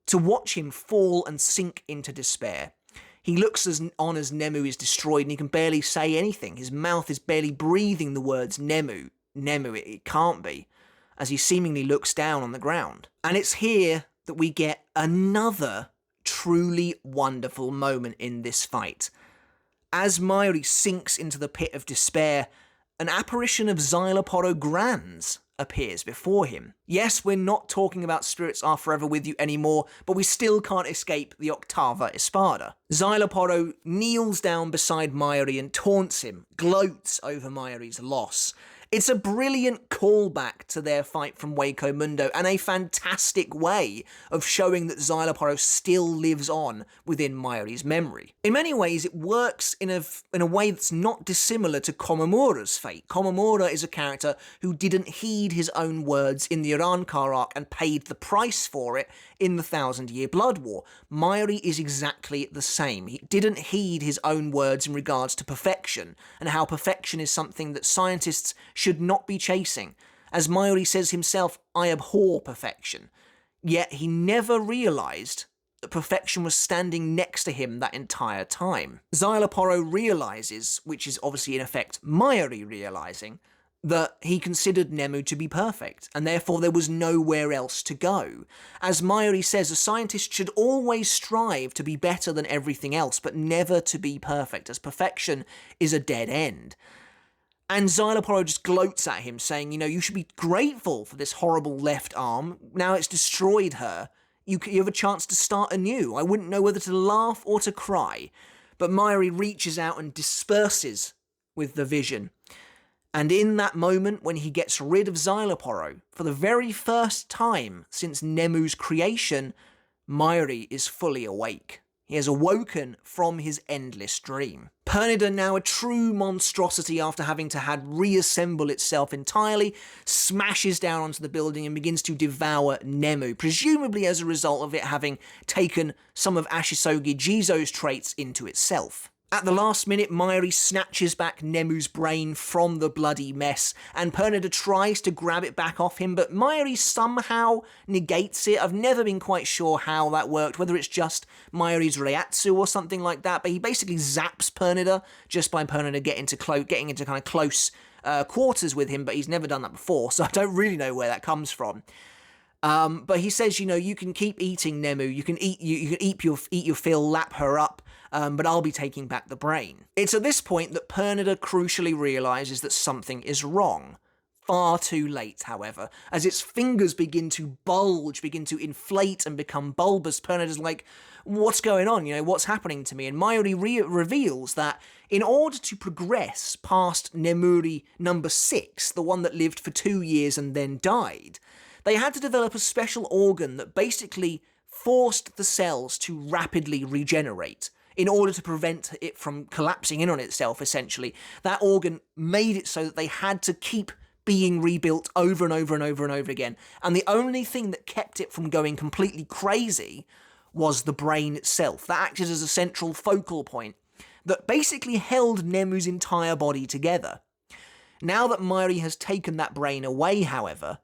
to watch him fall and sink into despair. He looks on as Nemu is destroyed and he can barely say anything. His mouth is barely breathing the words Nemu. Nemu, it can't be, as he seemingly looks down on the ground. And it's here that we get another truly wonderful moment in this fight. As Mayuri sinks into the pit of despair, an apparition of Xyloporo Grands appears before him. Yes, we're not talking about Spirits Are Forever With You anymore, but we still can't escape the Octava Espada. Xyloporo kneels down beside Mayuri and taunts him, gloats over Mayuri's loss. It's a brilliant callback to their fight from Hueco Mundo and a fantastic way of showing that Xyloporo still lives on within Mayuri's memory. In many ways, it works in a way that's not dissimilar to Komamura's fate. Komamura is a character who didn't heed his own words in the Arrancar arc and paid the price for it in the Thousand Year Blood War. Mayuri is exactly the same. He didn't heed his own words in regards to perfection, and how perfection is something that scientists should not be chasing. As Mayuri says himself, I abhor perfection. Yet he never realised that perfection was standing next to him that entire time. Xyloporo realises, which is obviously in effect Mayuri realising, that he considered Nemu to be perfect, and therefore there was nowhere else to go. As Mayuri says, a scientist should always strive to be better than everything else, but never to be perfect, as perfection is a dead end. And Xyloporo just gloats at him, saying, you should be grateful for this horrible left arm. Now it's destroyed her. You have a chance to start anew. I wouldn't know whether to laugh or to cry. But Mayuri reaches out and disperses with the vision. And in that moment, when he gets rid of Xyloporo, for the very first time since Nemu's creation, Mayuri is fully awake. He has awoken from his endless dream. Pernida, now a true monstrosity after having to had reassemble itself entirely, smashes down onto the building and begins to devour Nemu, presumably as a result of it having taken some of Ashisogi Jizo's traits into itself. At the last minute, Mayuri snatches back Nemu's brain from the bloody mess, and Pernida tries to grab it back off him, but Mayuri somehow negates it. I've never been quite sure how that worked, whether it's just Mayuri's Reiatsu or something like that, but he basically zaps Pernida just by Pernida getting into kind of close quarters with him, but he's never done that before, so I don't really know where that comes from. But he says, you can keep eating Nemu, you can eat your fill, lap her up, but I'll be taking back the brain. It's at this point that Pernida crucially realises that something is wrong. Far too late, however. As its fingers begin to bulge, begin to inflate and become bulbous, Pernida's like, what's going on? What's happening to me? And Mayuri reveals that in order to progress past Nemuri number 6, the one that lived for 2 years and then died, they had to develop a special organ that basically forced the cells to rapidly regenerate in order to prevent it from collapsing in on itself, essentially. That organ made it so that they had to keep being rebuilt over and over and over and over again. And the only thing that kept it from going completely crazy was the brain itself. That acted as a central focal point that basically held Nemu's entire body together. Now that Mayuri has taken that brain away, however,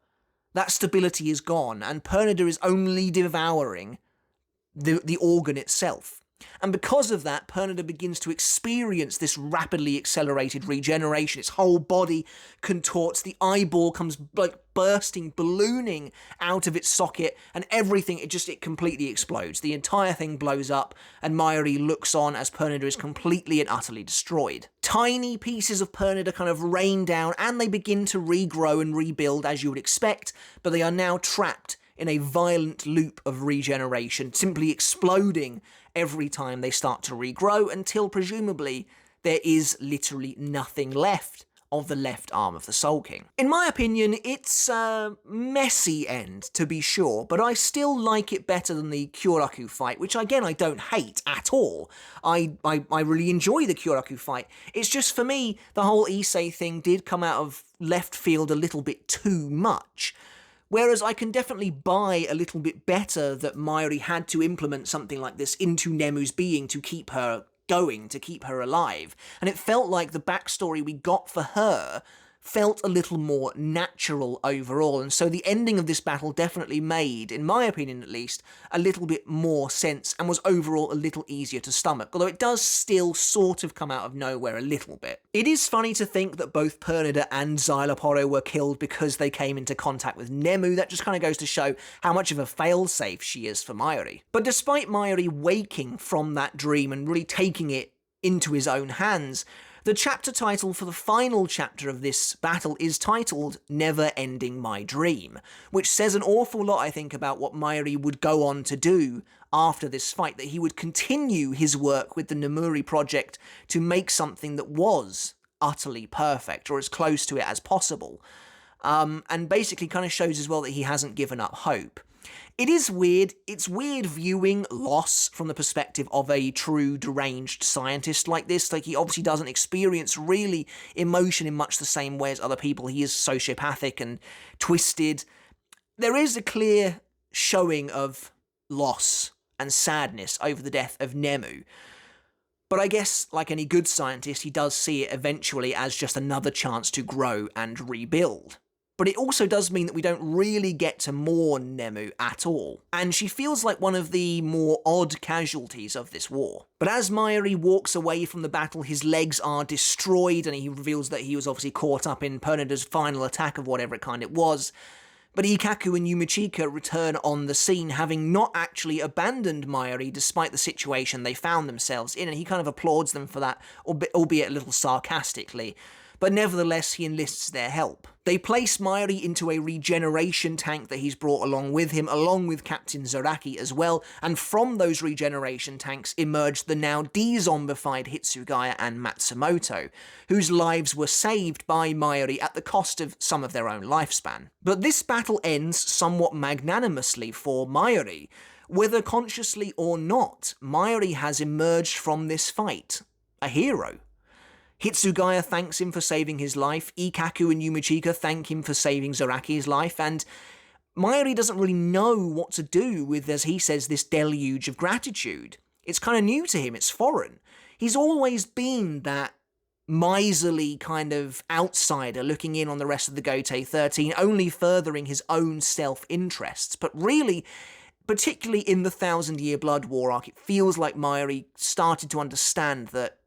that stability is gone, and Pernida is only devouring the organ itself. And because of that, Pernida begins to experience this rapidly accelerated regeneration. Its whole body contorts, the eyeball comes like bursting, ballooning out of its socket, and everything, it completely explodes. The entire thing blows up, and Mayuri looks on as Pernida is completely and utterly destroyed. Tiny pieces of Pernida kind of rain down, and they begin to regrow and rebuild as you would expect, but they are now trapped in a violent loop of regeneration, simply exploding every time they start to regrow until presumably there is literally nothing left of the left arm of the Soul King. In my opinion, it's a messy end, to be sure, but I still like it better than the Kyoraku fight, which again I don't hate at all. I really enjoy the Kyoraku fight. It's just, for me, the whole Issei thing did come out of left field a little bit too much. Whereas I can definitely buy a little bit better that Mayuri had to implement something like this into Nemu's being to keep her going, to keep her alive. And it felt like the backstory we got for her felt a little more natural overall, and so the ending of this battle definitely made, in my opinion at least, a little bit more sense and was overall a little easier to stomach, although it does still sort of come out of nowhere a little bit. It is funny to think that both Pernida and Xyloporo were killed because they came into contact with Nemu. That just kind of goes to show how much of a failsafe she is for Mayuri. But despite Mayuri waking from that dream and really taking it into his own hands, the chapter title for the final chapter of this battle is titled Never Ending My Dream, which says an awful lot, I think, about what Mayuri would go on to do after this fight, that he would continue his work with the Nemuri project to make something that was utterly perfect, or as close to it as possible, and basically kind of shows as well that he hasn't given up hope. It is weird. It's weird viewing loss from the perspective of a true deranged scientist like this. Like, he obviously doesn't experience really emotion in much the same way as other people. He is sociopathic and twisted. There is a clear showing of loss and sadness over the death of Nemu. But I guess, like any good scientist, he does see it eventually as just another chance to grow and rebuild. But it also does mean that we don't really get to mourn Nemu at all, and she feels like one of the more odd casualties of this war. But as Mayuri walks away from the battle, his legs are destroyed, and he reveals that he was obviously caught up in Pernida's final attack of whatever kind it was. But Ikkaku and Yumichika return on the scene, having not actually abandoned Mayuri despite the situation they found themselves in, and he kind of applauds them for that, albeit a little sarcastically. But nevertheless, he enlists their help. They place Mayuri into a regeneration tank that he's brought along with him, along with Captain Zaraki as well, and from those regeneration tanks emerged the now de-zombified Hitsugaya and Matsumoto, whose lives were saved by Mayuri at the cost of some of their own lifespan. But this battle ends somewhat magnanimously for Mayuri. Whether consciously or not, Mayuri has emerged from this fight a hero. Hitsugaya thanks him for saving his life, Ikkaku and Yumichika thank him for saving Zaraki's life, and Mayuri doesn't really know what to do with, as he says, this deluge of gratitude. It's kind of new to him, it's foreign. He's always been that miserly kind of outsider looking in on the rest of the Gotei 13, only furthering his own self-interests, but really, particularly in the Thousand Year Blood War arc, it feels like Mayuri started to understand that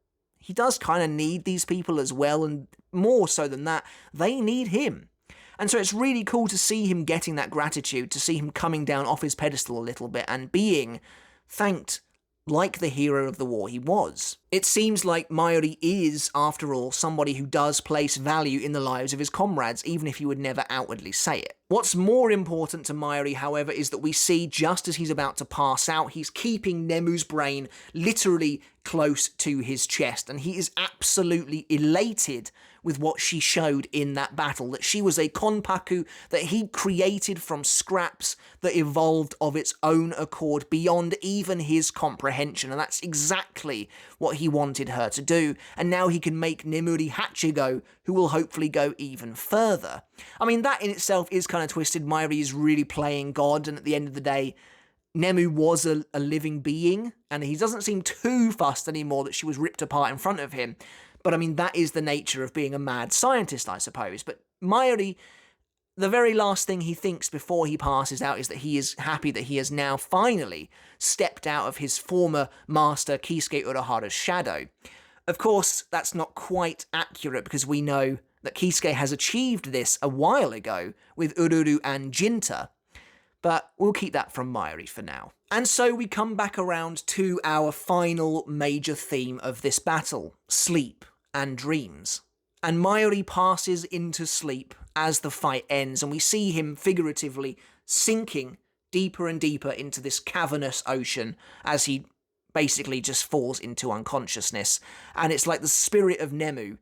he does kind of need these people as well, and more so than that, they need him. And so it's really cool to see him getting that gratitude, to see him coming down off his pedestal a little bit and being thanked like the hero of the war he was. It seems like Mayuri is, after all, somebody who does place value in the lives of his comrades, even if he would never outwardly say it. What's more important to Mayuri, however, is that we see just as he's about to pass out, he's keeping Nemu's brain literally close to his chest, and he is absolutely elated with what she showed in that battle, that she was a konpaku that he created from scraps that evolved of its own accord beyond even his comprehension, and that's exactly what he wanted her to do, and now he can make Nemuri Hachigo, who will hopefully go even further. I mean, that in itself is kind of twisted. Mayuri is really playing God, and at the end of the day, Nemu was a living being, and he doesn't seem too fussed anymore that she was ripped apart in front of him. But I mean, that is the nature of being a mad scientist, I suppose. But Mayuri the very last thing he thinks before he passes out is that he is happy that he has now finally stepped out of his former master Kisuke Urahara's shadow. Of course, that's not quite accurate because we know that Kisuke has achieved this a while ago with Ururu and Jinta, but we'll keep that from Mayuri for now. And so we come back around to our final major theme of this battle, sleep and dreams. And Mayuri passes into sleep as the fight ends, and we see him figuratively sinking deeper and deeper into this cavernous ocean as he basically just falls into unconsciousness. And it's like the spirit of Nemu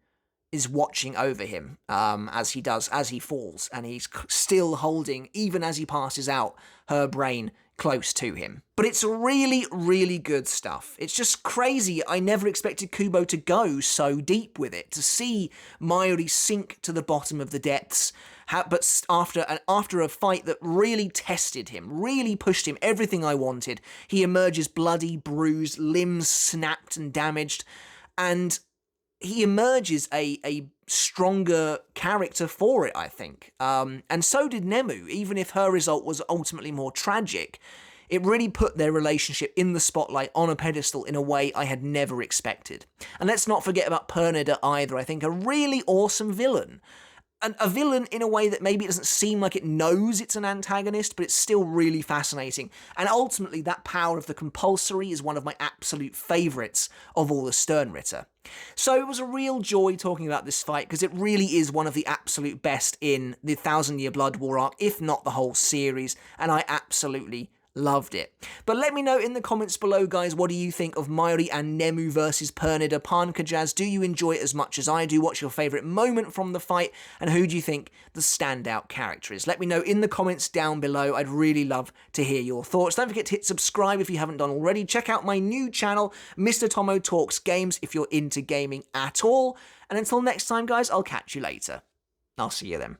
is watching over him as he falls, and he's still holding, even as he passes out, her brain close to him. But it's really, really good stuff. It's just crazy. I never expected Kubo to go so deep with it, to see Mayuri sink to the bottom of the depths, but after a fight that really tested him, really pushed him everything I wanted, he emerges bloody, bruised, limbs snapped and damaged, and he emerges a stronger character for it, I think. And so did Nemu, even if her result was ultimately more tragic. It really put their relationship in the spotlight on a pedestal in a way I had never expected. And let's not forget about Pernida either. I think a really awesome villain. And a villain in a way that maybe it doesn't seem like it knows it's an antagonist, but it's still really fascinating. And ultimately, that power of the compulsory is one of my absolute favourites of all the Sternritter. So it was a real joy talking about this fight, because it really is one of the absolute best in the 1000-Year Blood War arc, if not the whole series, and I absolutely loved it. But let me know in the comments below, guys, what do you think of Mayuri and Nemu versus Pernida Parnkgjas? Do you enjoy it as much as I do? What's your favourite moment from the fight? And who do you think the standout character is? Let me know in the comments down below. I'd really love to hear your thoughts. Don't forget to hit subscribe if you haven't done already. Check out my new channel, Mr. Tomo Talks Games, if you're into gaming at all. And until next time, guys, I'll catch you later. I'll see you then.